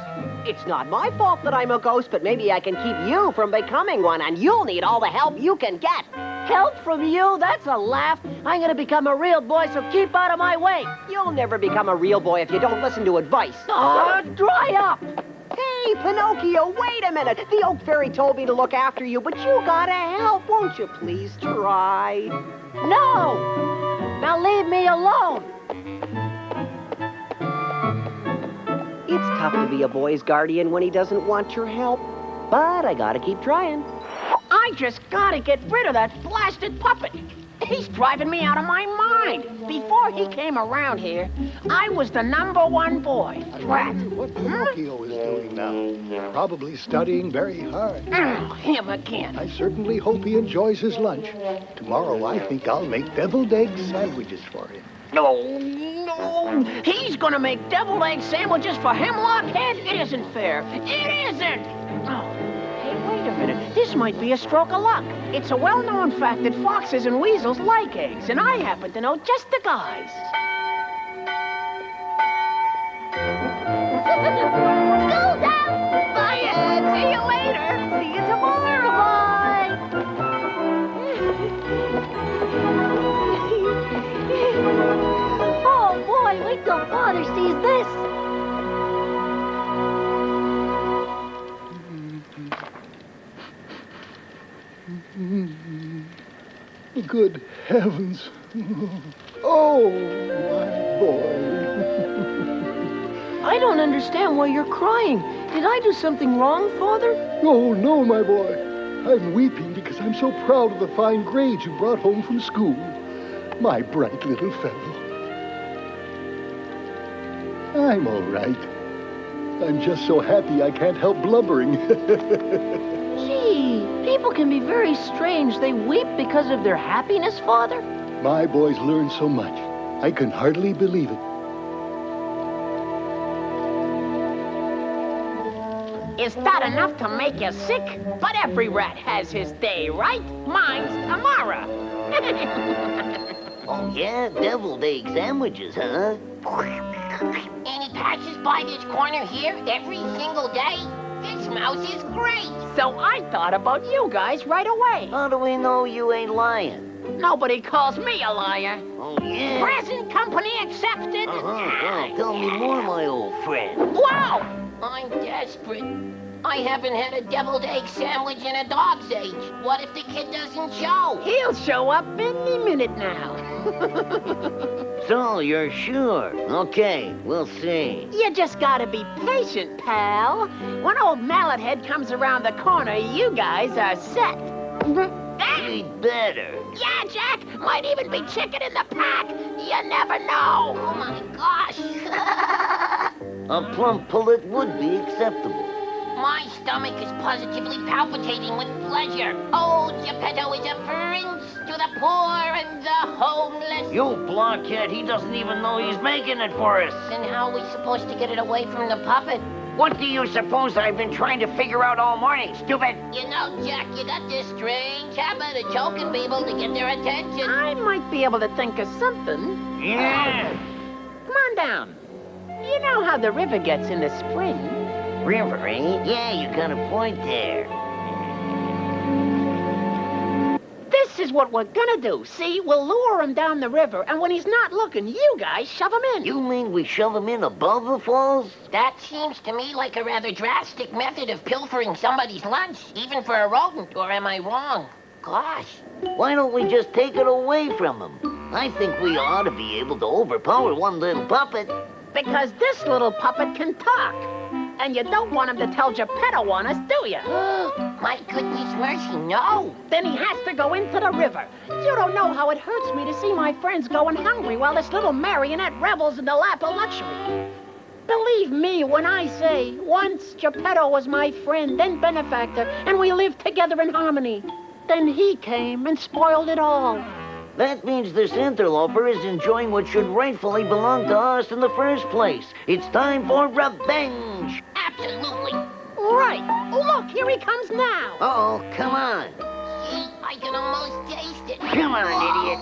It's not my fault that I'm a ghost, but maybe I can keep you from becoming one, and you'll need all the help you can get. Help from you? That's a laugh. I'm gonna become a real boy, so keep out of my way. You'll never become a real boy if you don't listen to advice. Oh, dry up! Hey, Pinocchio, wait a minute. The Oak Fairy told me to look after you, but you gotta help. Won't you please try? No! Now leave me alone. It's tough to be a boy's guardian when he doesn't want your help. But I gotta keep trying. I just gotta get rid of that blasted puppet. He's driving me out of my mind. Before he came around here, I was the #1 boy. Brat. What Pinocchio is doing now? Probably studying very hard. Him again. I certainly hope he enjoys his lunch. Tomorrow, I think I'll make deviled egg sandwiches for him. No. He's gonna make deviled egg sandwiches for Hemlock Head? It isn't fair. It isn't. Oh. Hey, wait a minute. This might be a stroke of luck. It's a well-known fact that foxes and weasels like eggs, and I happen to know just the guys. School's out! Bye, Ed. See you later. See you tomorrow. Bye. Oh, boy, wait till Father sees this. Good heavens. Oh, my boy. I don't understand why you're crying. Did I do something wrong, Father? Oh, no, my boy. I'm weeping because I'm so proud of the fine grades you brought home from school. My bright little fellow. I'm all right. I'm just so happy I can't help blubbering. Gee, people can be very strange. They weep because of their happiness, Father? My boys learn so much. I can hardly believe it. Is that enough to make you sick? But every rat has his day, right? Mine's tomorrow. Oh, yeah? Deviled egg sandwiches, huh? And he passes by this corner here every single day? This mouse is great. So I thought about you guys right away. How do we know you ain't lying? Nobody calls me a liar. Oh, yeah? Present company accepted. Well, tell me more, my old friend. Wow! I'm desperate. I haven't had a deviled egg sandwich in a dog's age. What if the kid doesn't show? He'll show up any minute now. So, you're sure? Okay, we'll see. You just gotta be patient, pal. When old Mallet Head comes around the corner, you guys are set. We'd better. Yeah, Jack. Might even be chicken in the pack. You never know. Oh, my gosh. A plump pullet would be acceptable. My stomach is positively palpitating with pleasure. Old Geppetto is a prince to the poor and the homeless. You blockhead, he doesn't even know he's making it for us. Then how are we supposed to get it away from the puppet? What do you suppose I've been trying to figure out all morning, stupid? You know, Jack, you got this strange habit of choking people to get their attention. I might be able to think of something. Yeah. Come on down. You know how the river gets in the spring. River, eh? Yeah, you got a point there. This is what we're gonna do. See, we'll lure him down the river, and when he's not looking, you guys shove him in. You mean we shove him in above the falls? That seems to me like a rather drastic method of pilfering somebody's lunch, even for a rodent, or am I wrong? Gosh. Why don't we just take it away from him? I think we ought to be able to overpower one little puppet. Because this little puppet can talk. And you don't want him to tell Geppetto on us, do you? My goodness mercy, no. Then he has to go into the river. You don't know how it hurts me to see my friends going hungry while this little marionette revels in the lap of luxury. Believe me when I say, once Geppetto was my friend, then benefactor, and we lived together in harmony. Then he came and spoiled it all. That means this interloper is enjoying what should rightfully belong to us in the first place. It's time for revenge. Absolutely. Right. Look, here he comes now. Uh-oh, come on. See, I can almost taste it. Come on, idiot.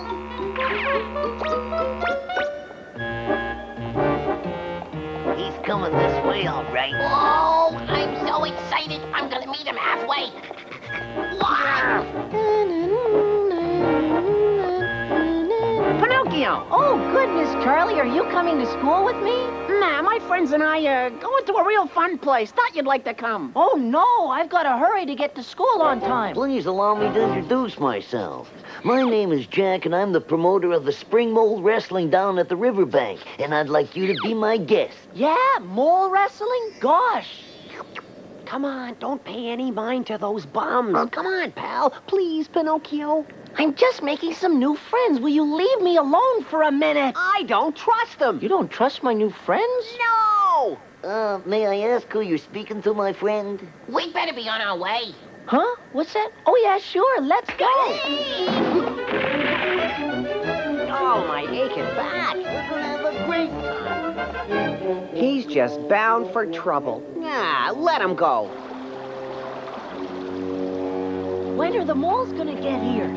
He's coming this way, all right. Oh, I'm so excited. I'm gonna meet him halfway. Wow. Pinocchio. Oh, goodness, Charlie, are you coming to school with me? Nah, my friends and I going to a real fun place. Thought you'd like to come. Oh, no, I've got to hurry to get to school on time. Please allow me to introduce myself. My name is Jack, and I'm the promoter of the Spring Mole Wrestling down at the riverbank, and I'd like you to be my guest. Yeah, mole wrestling? Gosh. Come on, don't pay any mind to those bums. Come on, pal. Please, Pinocchio. I'm just making some new friends. Will you leave me alone for a minute? I don't trust them. You don't trust my new friends? No! May I ask who you're speaking to, my friend? We'd better be on our way. Huh? What's that? Oh, yeah, sure. Let's go. Oh, my aching back. We're gonna have a great time. He's just bound for trouble. Nah, let him go. When are the moles gonna get here?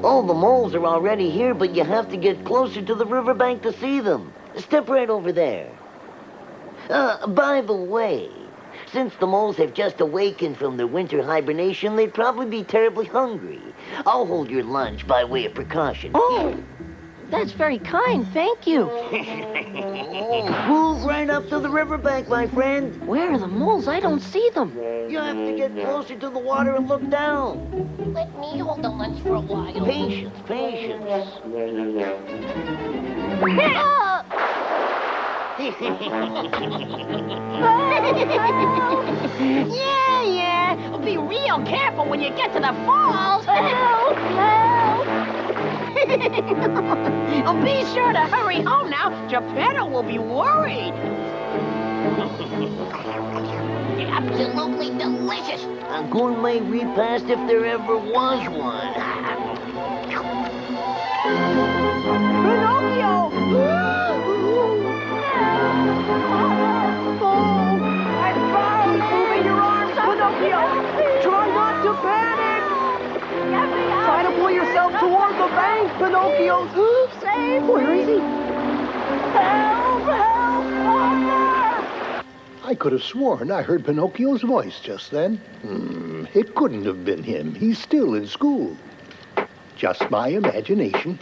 Oh, the moles are already here, but you have to get closer to the riverbank to see them. Step right over there. By the way, since the moles have just awakened from their winter hibernation, they'd probably be terribly hungry. I'll hold your lunch by way of precaution. Oh, that's very kind. Thank you. Move right up to the riverbank, my friend. Where are the moles? I don't see them. You have to get closer to the water and look down. Let me hold the lunch for a while. Patience, patience. Yeah. Be real careful when you get to the falls. Help! Help! Be sure to hurry home now. Geppetto will be worried. Absolutely delicious. A gourmet repast if there ever was one. Pinocchio! I'm found! Moving your arms, Pinocchio! Try not to panic! Try to pull yourself toward the bank, Pinocchio! Save me! Where is he? Help! Help! Father! I could have sworn I heard Pinocchio's voice just then. It couldn't have been him. He's still in school. Just my imagination.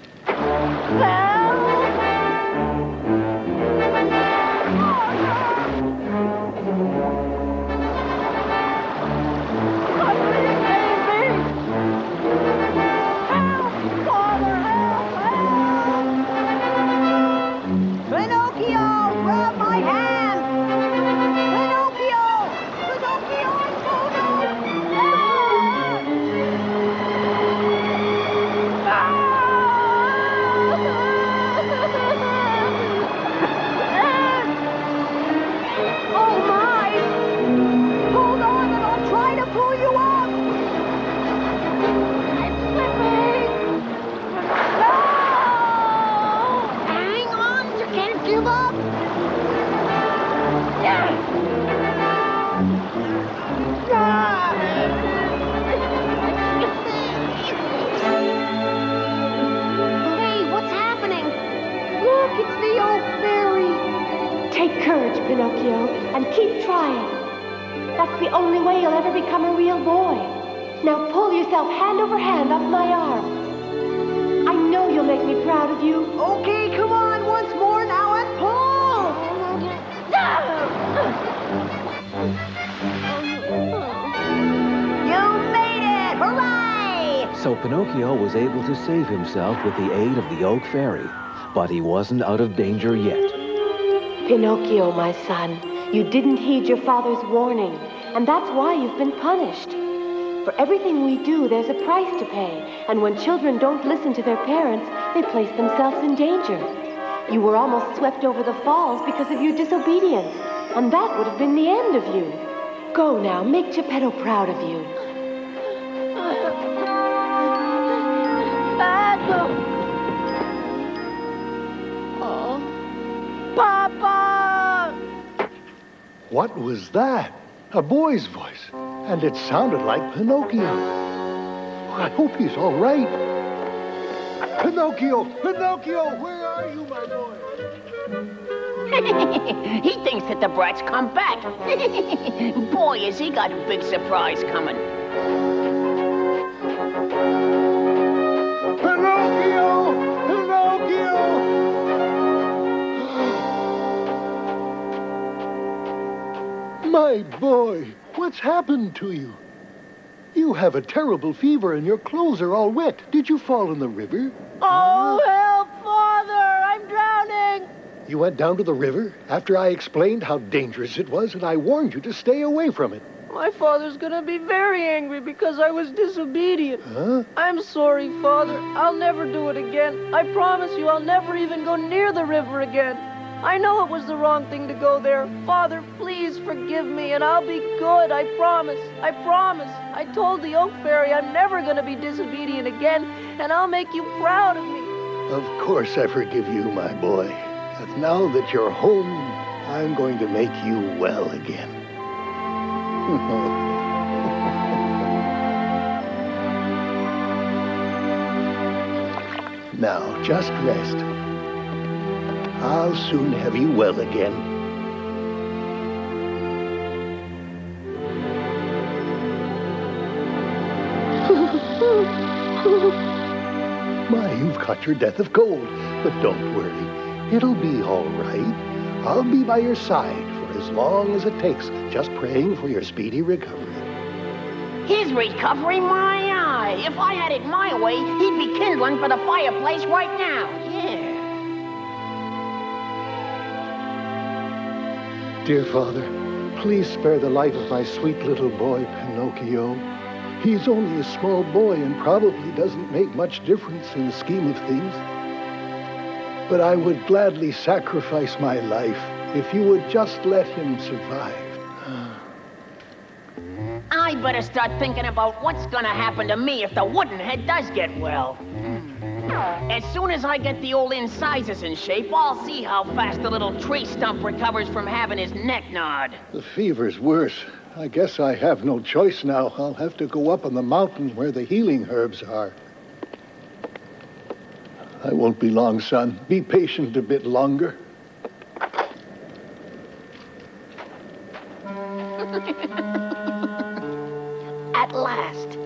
Pinocchio, and keep trying. That's the only way you'll ever become a real boy. Now pull yourself hand over hand up my arm. I know you'll make me proud of you. Okay, come on, once more now and pull! You made it! Hooray! So Pinocchio was able to save himself with the aid of the Oak Fairy. But he wasn't out of danger yet. Pinocchio, my son, you didn't heed your father's warning, and that's why you've been punished. For everything we do, there's a price to pay, and when children don't listen to their parents, they place themselves in danger. You were almost swept over the falls because of your disobedience, and that would have been the end of you. Go now, make Geppetto proud of you. Papa! What was that? A boy's voice. And it sounded like Pinocchio. I hope he's all right. Pinocchio! Pinocchio! Where are you, my boy? He thinks that the brat's come back. Boy, has he got a big surprise coming. Pinocchio! Pinocchio! My boy, what's happened to you? You have a terrible fever and your clothes are all wet. Did you fall in the river? Oh, help, Father! I'm drowning! You went down to the river after I explained how dangerous it was and I warned you to stay away from it. My father's gonna be very angry because I was disobedient. Huh? I'm sorry, Father. I'll never do it again. I promise you I'll never even go near the river again. I know it was the wrong thing to go there. Father, please forgive me and I'll be good. I promise. I promise. I told the Oak Fairy I'm never gonna be disobedient again and I'll make you proud of me. Of course I forgive you, my boy. But now that you're home, I'm going to make you well again. Now, just rest. I'll soon have you well again. My, you've caught your death of cold. But don't worry. It'll be all right. I'll be by your side for as long as it takes, just praying for your speedy recovery. His recovery, my eye. If I had it my way, he'd be kindling for the fireplace right now. Yeah. Dear Father, please spare the life of my sweet little boy, Pinocchio. He's only a small boy and probably doesn't make much difference in the scheme of things. But I would gladly sacrifice my life if you would just let him survive. I better start thinking about what's gonna happen to me if the wooden head does get well. As soon as I get the old incisors in shape, I'll see how fast the little tree stump recovers from having his neck gnawed. The fever's worse. I guess I have no choice now. I'll have to go up on the mountain where the healing herbs are. I won't be long, son. Be patient a bit longer. At last.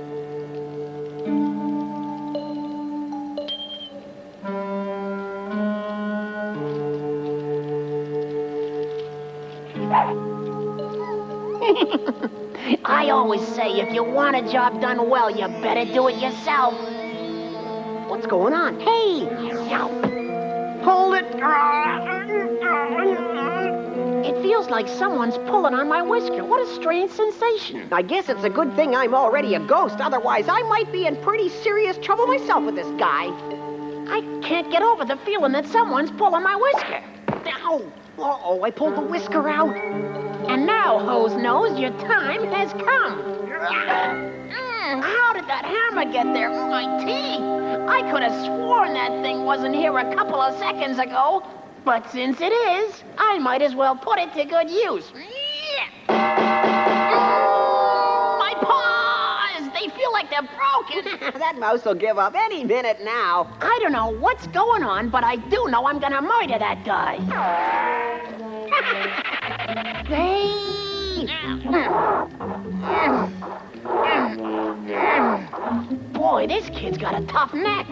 I always say if you want a job done well, you better do it yourself. What's going on? Hey! Hold it! It feels like someone's pulling on my whisker. What a strange sensation. I guess it's a good thing I'm already a ghost. Otherwise, I might be in pretty serious trouble myself with this guy. I can't get over the feeling that someone's pulling my whisker. Ow! Uh-oh, I pulled the whisker out. And now, Hose Nose, your time has come. How did that hammer get there? My teeth! I could have sworn that thing wasn't here a couple of seconds ago. But since it is, I might as well put it to good use. My paws! They feel like they're broken. That mouse will give up any minute now. I don't know what's going on, but I do know I'm gonna murder that guy. Hey! Boy, this kid's got a tough neck.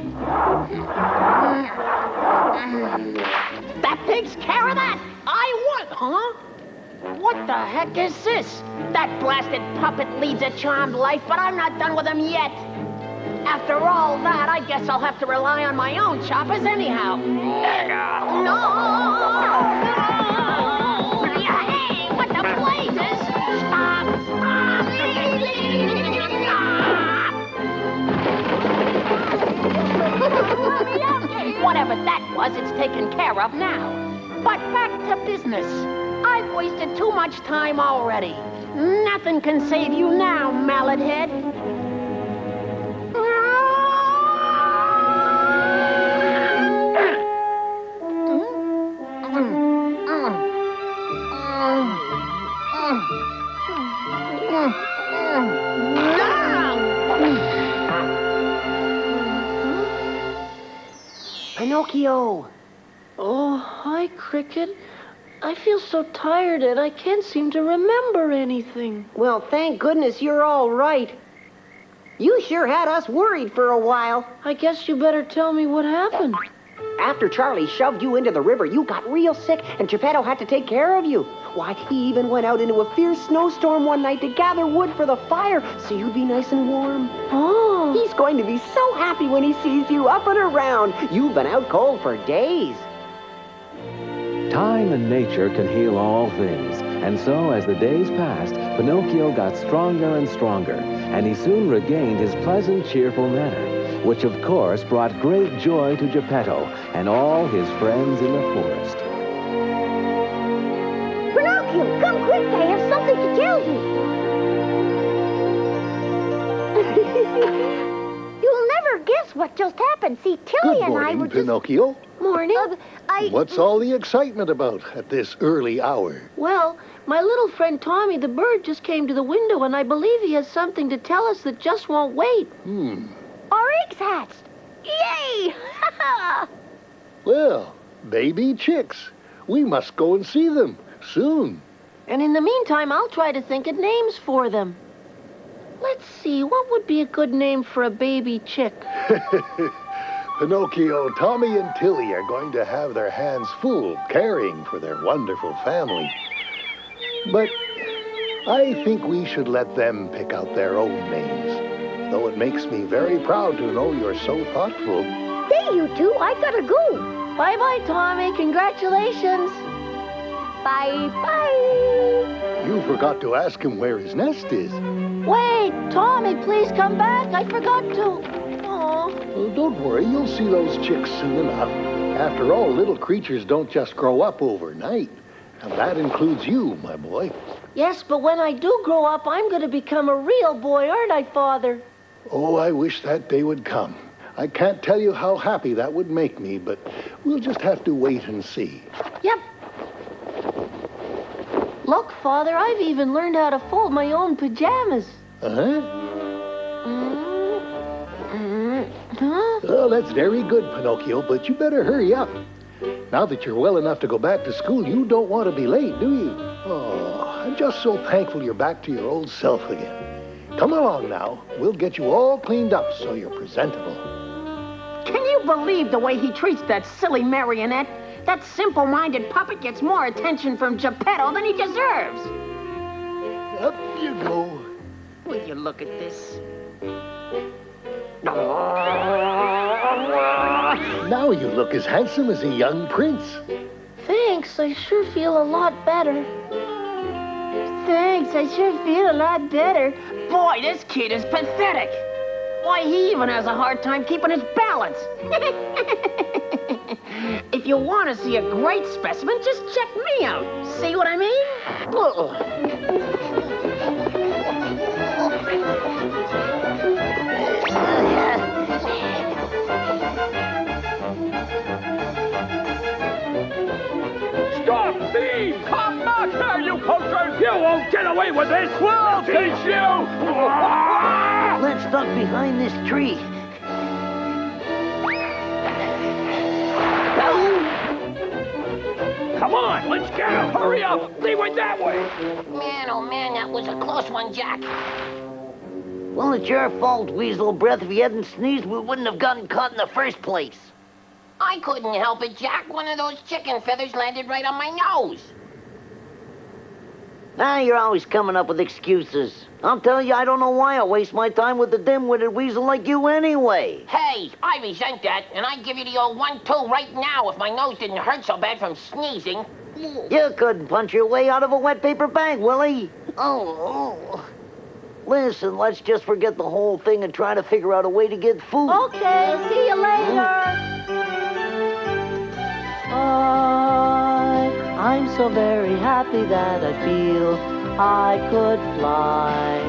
That takes care of that. Huh? What the heck is this? That blasted puppet leads a charmed life, but I'm not done with him yet. After all that, I guess I'll have to rely on my own choppers anyhow. No! Hey, what the blazes? Stop! Whatever that was, it's taken care of now. But back to business. I've wasted too much time already. Nothing can save you now, mallet head. Pinocchio! Oh, hi, Cricket. I feel so tired and I can't seem to remember anything. Well, thank goodness you're all right. You sure had us worried for a while. I guess you better tell me what happened. After Charlie shoved you into the river, you got real sick, and Geppetto had to take care of you. Why, he even went out into a fierce snowstorm one night to gather wood for the fire so you'd be nice and warm. Oh. He's going to be so happy when he sees you up and around. You've been out cold for days. Time and nature can heal all things. And so, as the days passed, Pinocchio got stronger and stronger, and he soon regained his pleasant, cheerful manner, which of course brought great joy to Geppetto and all his friends in the forest. Pinocchio, come quick, I have something to tell you. You'll never guess what just happened. See, Tilly and I were just... Pinocchio. Morning. What's all the excitement about at this early hour? Well, my little friend Tommy the bird just came to the window, and I believe he has something to tell us that just won't wait. Our eggs hatched. Yay! Well, baby chicks. We must go and see them soon. And in the meantime, I'll try to think of names for them. Let's see, what would be a good name for a baby chick? Pinocchio, Tommy, and Tilly are going to have their hands full caring for their wonderful family. But I think we should let them pick out their own names. Though it makes me very proud to know you're so thoughtful. Hey, you two, I gotta go. Bye-bye, Tommy. Congratulations. Bye-bye. You forgot to ask him where his nest is. Wait, Tommy, please come back. I forgot to. Aw. Well, don't worry, you'll see those chicks soon enough. After all, little creatures don't just grow up overnight. And that includes you, my boy. Yes, but when I do grow up, I'm going to become a real boy, aren't I, Father? Oh, I wish that day would come. I can't tell you how happy that would make me, but we'll just have to wait and see. Yep. Look, Father, I've even learned how to fold my own pajamas. Uh-huh. Huh? Oh, that's very good, Pinocchio, but you better hurry up. Now that you're well enough to go back to school, you don't want to be late, do you? Oh, I'm just so thankful you're back to your old self again. Come along now. We'll get you all cleaned up so you're presentable. Can you believe the way he treats that silly marionette? That simple-minded puppet gets more attention from Geppetto than he deserves. Up you go. Will you look at this? Now you look as handsome as a young prince. Thanks, I sure feel a lot better. Thanks, I sure feel a lot better. Boy, this kid is pathetic. Why, he even has a hard time keeping his balance. If you want to see a great specimen, just check me out. See what I mean? Stop thieves! Come back here, you poachers! You won't get away with this! We'll teach you! Let's duck behind this tree. Come on, let's get him! Hurry up! They went that way! Man, oh man, that was a close one, Jack. Well, it's your fault, Weasel Breath. If you hadn't sneezed, we wouldn't have gotten caught in the first place. I couldn't help it, Jack. One of those chicken feathers landed right on my nose. Ah, you're always coming up with excuses. I'll tell you, I don't know why I waste my time with a dim-witted weasel like you anyway. Hey, I resent that, and I'd give you the old 1-2 right now if my nose didn't hurt so bad from sneezing. You couldn't punch your way out of a wet paper bag, Willie. Oh. Listen, let's just forget the whole thing and try to figure out a way to get food. Okay, see you later. I'm so very happy that I feel I could fly.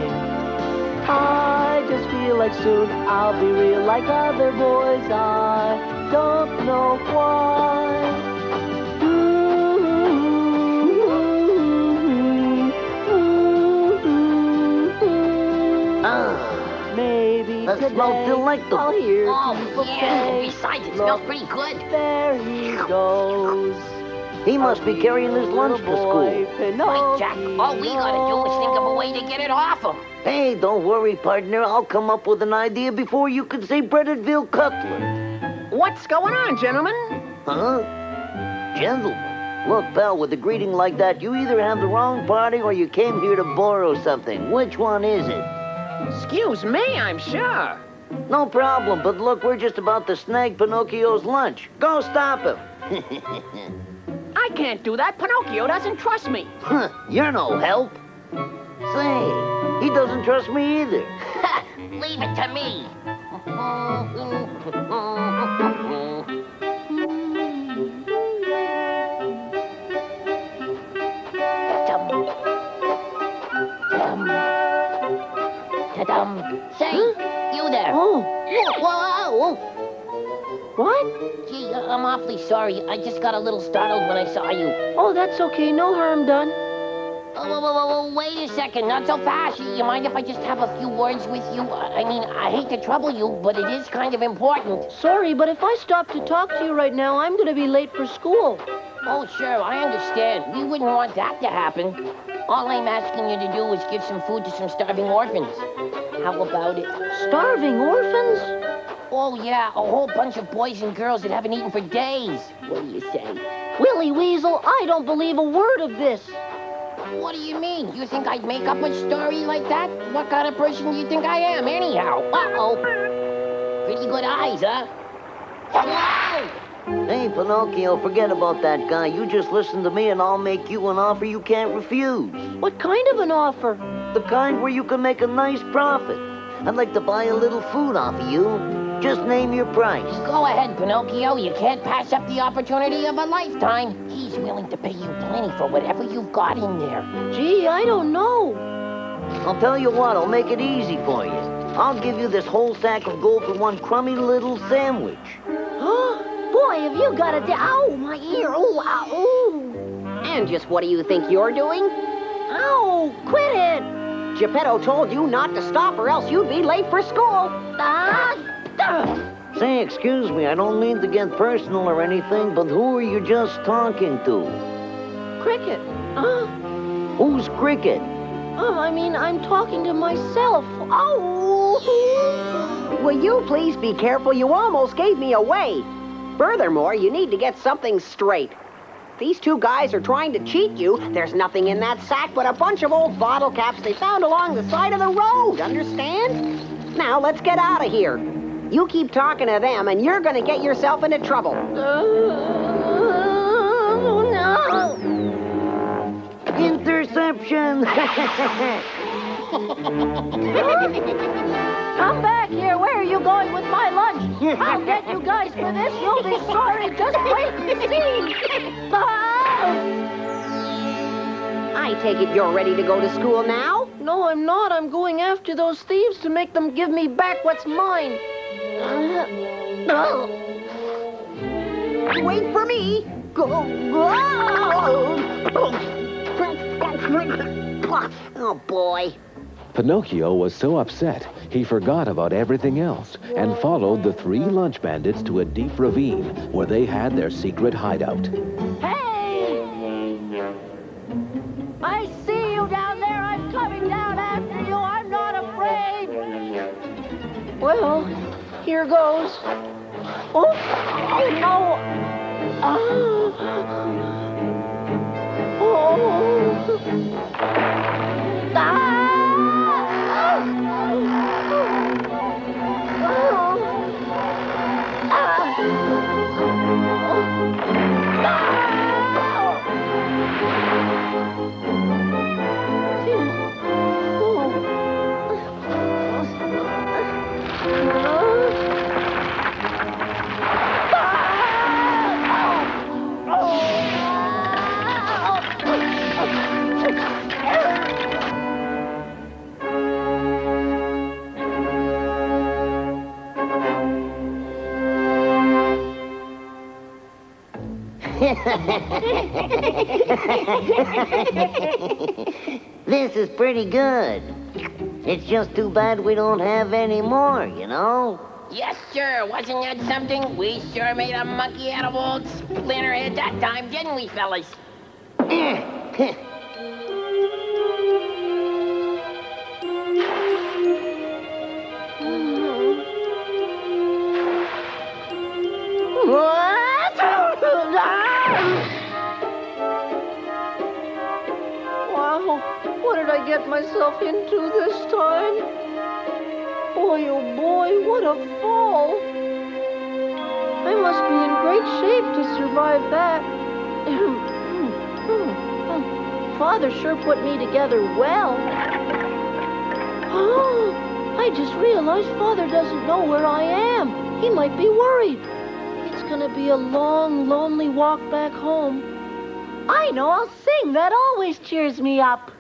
I just feel like soon I'll be real like other boys. I don't know why. Maybe that today smells delightful. I'll hear Oh, yeah, besides, it smells pretty good. There he goes. He must be carrying his lunch to school. Right, Jack, all we gotta do is think of a way to get it off him. Hey, don't worry, partner. I'll come up with an idea before you can say breaded veal cutlet. What's going on, gentlemen? Huh? Gentlemen. Look, pal, with a greeting like that, you either have the wrong party or you came here to borrow something. Which one is it? Excuse me, I'm sure. No problem, but look, we're just about to snag Pinocchio's lunch. Go stop him. I can't do that. Pinocchio doesn't trust me. Huh, you're no help. Say, he doesn't trust me either. Leave it to me. Ta-dum. Say, you there. Oh. Whoa. What? Gee, I'm awfully sorry. I just got a little startled when I saw you. Oh, that's okay. No harm done. Oh, wait a second. Not so fast. You mind if I just have a few words with you? I mean, I hate to trouble you, but it is kind of important. Sorry, but if I stop to talk to you right now, I'm going to be late for school. Oh, sure. I understand. We wouldn't want that to happen. All I'm asking you to do is give some food to some starving orphans. How about it? Starving orphans? Oh, yeah. A whole bunch of boys and girls that haven't eaten for days. What do you say? Willie Weasel, I don't believe a word of this. What do you mean? You think I'd make up a story like that? What kind of person do you think I am, anyhow? Uh-oh. Pretty good eyes, huh? Whoa! Hey, Pinocchio, forget about that guy. You just listen to me and I'll make you an offer you can't refuse. What kind of an offer? The kind where you can make a nice profit. I'd like to buy a little food off of you. Just name your price. Go ahead, Pinocchio. You can't pass up the opportunity of a lifetime. He's willing to pay you plenty for whatever you've got in there. Gee, I don't know. I'll tell you what, I'll make it easy for you. I'll give you this whole sack of gold for one crummy little sandwich. Boy, have you got a... Ow, my ear. Oh, ow. And just what do you think you're doing? Ow, quit it. Geppetto told you not to stop or else you'd be late for school. Say, excuse me, I don't mean to get personal or anything, but who are you just talking to? Cricket. Who's Cricket? I mean, I'm talking to myself. Oh! Will you please be careful? You almost gave me away. Furthermore, you need to get something straight. These two guys are trying to cheat you. There's nothing in that sack but a bunch of old bottle caps they found along the side of the road, understand? Now, let's get out of here. You keep talking to them, and you're gonna get yourself into trouble. Oh, no. Interception! Come back here. Where are you going with my lunch? I'll get you guys for this. You'll be sorry. Just wait and see. I take it you're ready to go to school now? No, I'm not. I'm going after those thieves to make them give me back what's mine. Wait for me. Go. Oh, boy. Pinocchio was so upset, he forgot about everything else and followed the three lunch bandits to a deep ravine where they had their secret hideout. Hey! I see you down there. I'm coming down after you. I'm not afraid. Well, here goes. Oh no. This is pretty good. It's just too bad we don't have any more, you know? Yes, sir. Wasn't that something? We sure made a monkey out of old Splinterhead that time, didn't we, fellas? What? get myself into this time? Boy, oh boy, what a fall. I must be in great shape to survive that. Father sure put me together well. Oh, I just realized Father doesn't know where I am. He might be worried. It's gonna be a long, lonely walk back home. I know, I'll sing. That always cheers me up.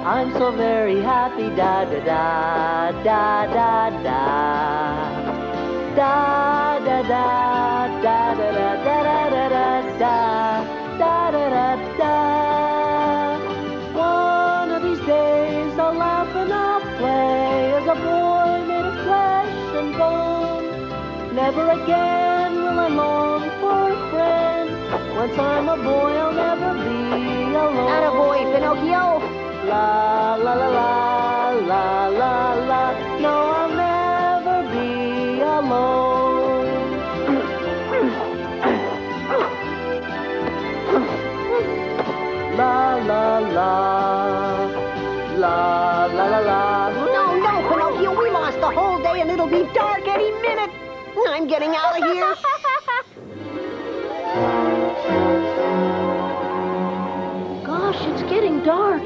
I'm so very happy, da da da da da da da da da da da da da da da da da da. One of these days I'll laugh and I'll play as a boy made of flesh and bone. Never again will I long for a friend. Once I'm a boy, I'll never be alone. Not a boy, Pinocchio. La la la la la la la. No, I'll never be alone. La la la la la la la. No, Pinocchio, we lost the whole day and it'll be dark any minute. I'm getting out of here. Gosh, it's getting dark.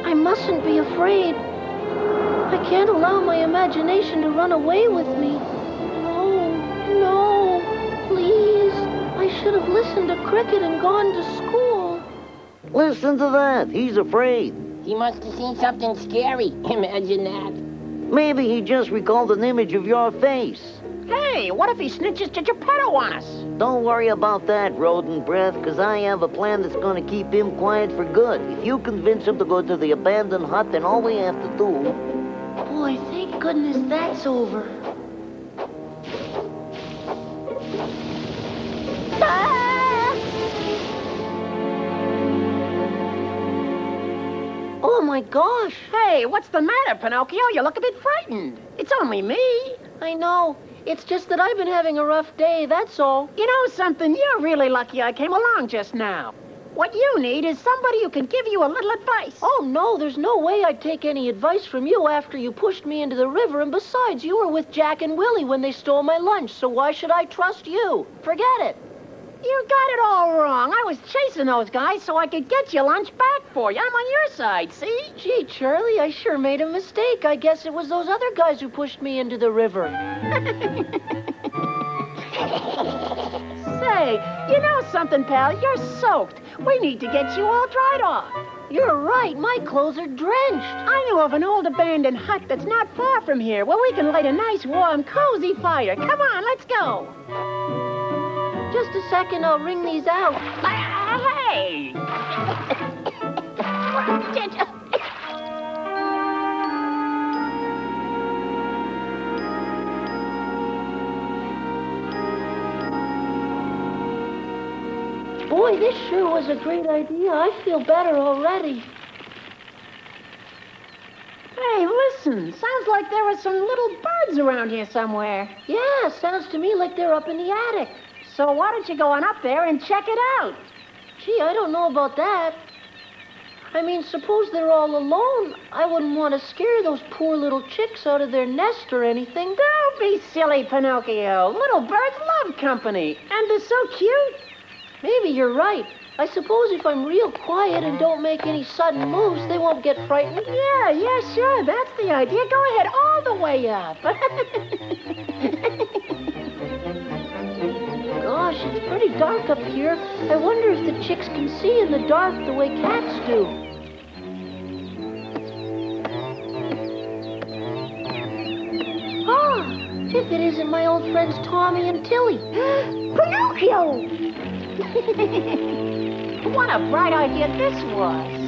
I mustn't be afraid. I can't allow my imagination to run away with me. No, please. I should have listened to Cricket and gone to school. Listen to that. He's afraid. He must have seen something scary. Imagine that. Maybe he just recalled an image of your face. Hey, what if he snitches to Geppetto on us? Don't worry about that, rodent breath, because I have a plan that's going to keep him quiet for good. If you convince him to go to the abandoned hut, then all we have to do... Boy, thank goodness that's over. Oh, my gosh. Hey, what's the matter, Pinocchio? You look a bit frightened. It's only me. I know. It's just that I've been having a rough day, that's all. You know something? You're really lucky I came along just now. What you need is somebody who can give you a little advice. Oh, no, there's no way I'd take any advice from you after you pushed me into the river, and besides, you were with Jack and Willie when they stole my lunch, so why should I trust you? Forget it. You got it all wrong. I was chasing those guys so I could get your lunch back for you. I'm on your side, see? Gee, Charlie, I sure made a mistake. I guess it was those other guys who pushed me into the river. Say, you know something, pal? You're soaked. We need to get you all dried off. You're right. My clothes are drenched. I know of an old abandoned hut that's not far from here where we can light a nice, warm, cozy fire. Come on, let's go. Just a second, I'll wring these out. Hey! Boy, this sure was a great idea. I feel better already. Hey, listen. Sounds like there are some little birds around here somewhere. Yeah, sounds to me like they're up in the attic. So why don't you go on up there and check it out? Gee, I don't know about that. I mean, suppose they're all alone. I wouldn't want to scare those poor little chicks out of their nest or anything. Don't be silly, Pinocchio. Little birds love company, and they're so cute. Maybe you're right. I suppose if I'm real quiet and don't make any sudden moves, they won't get frightened. Yeah, sure. That's the idea. Go ahead all the way up. Gosh, it's pretty dark up here. I wonder if the chicks can see in the dark the way cats do. Ah, if it isn't my old friends Tommy and Tilly. Pinocchio! What a bright idea this was.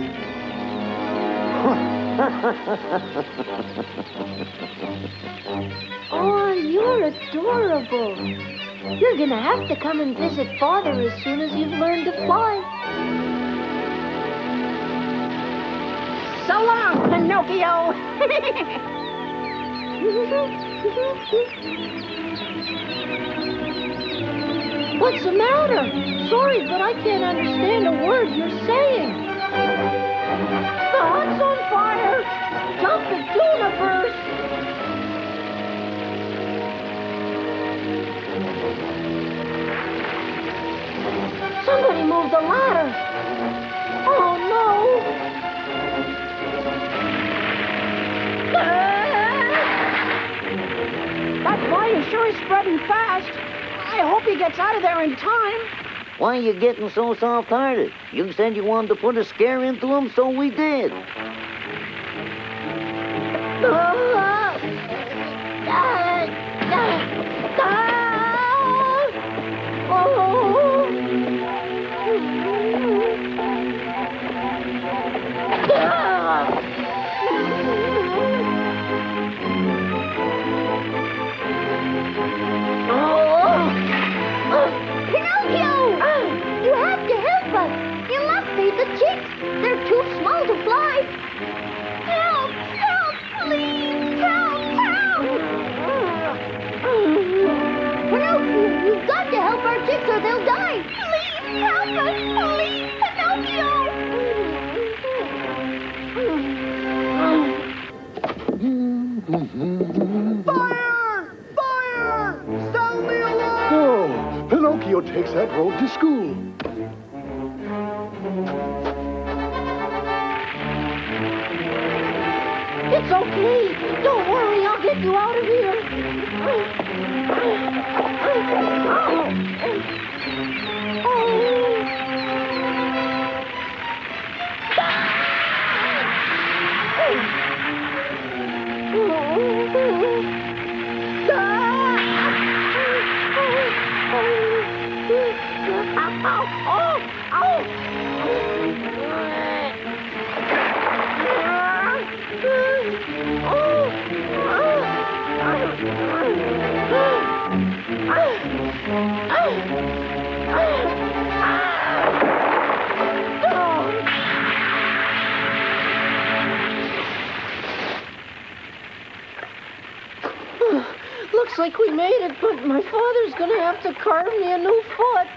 Oh, you're adorable. You're gonna have to come and visit Father as soon as you've learned to fly. So long, Pinocchio! What's the matter? Sorry, but I can't understand a word you're saying. The hut's on fire! Jump the Juniper's! Somebody moved the ladder! Oh, no! That fire sure is spreading fast. I hope he gets out of there in time. Why are you getting so soft-hearted? You said you wanted to put a scare into him, so we did. Pinocchio! You have to help us. You must save the chicks. They're too small to fly. Help! Help! Please! Help! Help! Pinocchio, you've got to help our chicks or they'll die. Please help us! Please, Pinocchio! Fire! Fire! Sound the alarm! Oh, Pinocchio takes that road to school. It's okay. Don't worry, I'll get you out of here. Looks like we made it, but my father's gonna have to carve me a new foot.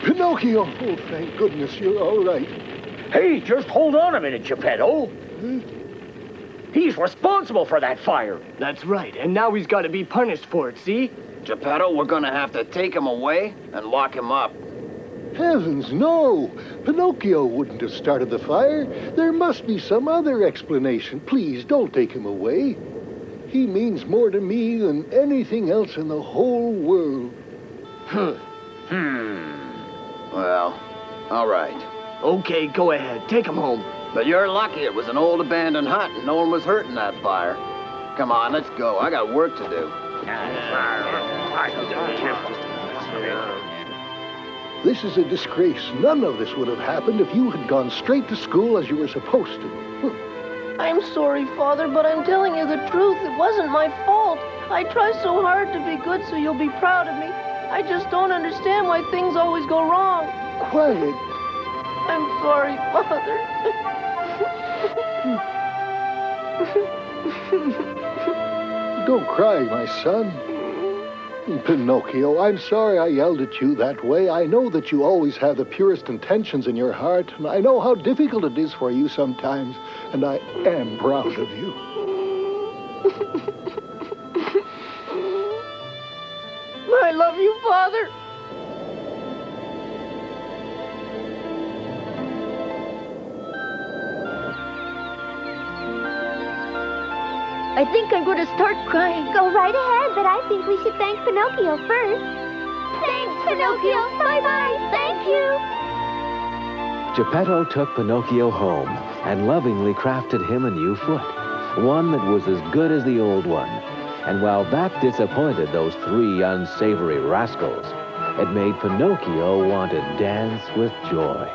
Pinocchio! Oh, thank goodness you're all right. Hey, just hold on a minute, Geppetto. He's responsible for that fire. That's right, and now he's got to be punished for it, see? Geppetto, we're gonna have to take him away and lock him up. Heavens, no! Pinocchio wouldn't have started the fire. There must be some other explanation. Please, don't take him away. He means more to me than anything else in the whole world. Well, all right. Okay, go ahead. Take him home. But you're lucky it was an old abandoned hut and no one was hurt in that fire. Come on, let's go. I got work to do. This is a disgrace. None of this would have happened if you had gone straight to school as you were supposed to. I'm sorry, Father, but I'm telling you the truth. It wasn't my fault. I try so hard to be good so you'll be proud of me. I just don't understand why things always go wrong. Quiet. I'm sorry, Father. Don't cry, my son. Pinocchio, I'm sorry I yelled at you that way. I know that you always have the purest intentions in your heart, and I know how difficult it is for you sometimes, and I am proud of you. I love you, Father. I think I'm going to start crying. Go right ahead, but I think we should thank Pinocchio first. Thanks, Pinocchio. Bye-bye. Thank you. Geppetto took Pinocchio home and lovingly crafted him a new foot, one that was as good as the old one. And while that disappointed those three unsavory rascals, it made Pinocchio want to dance with joy.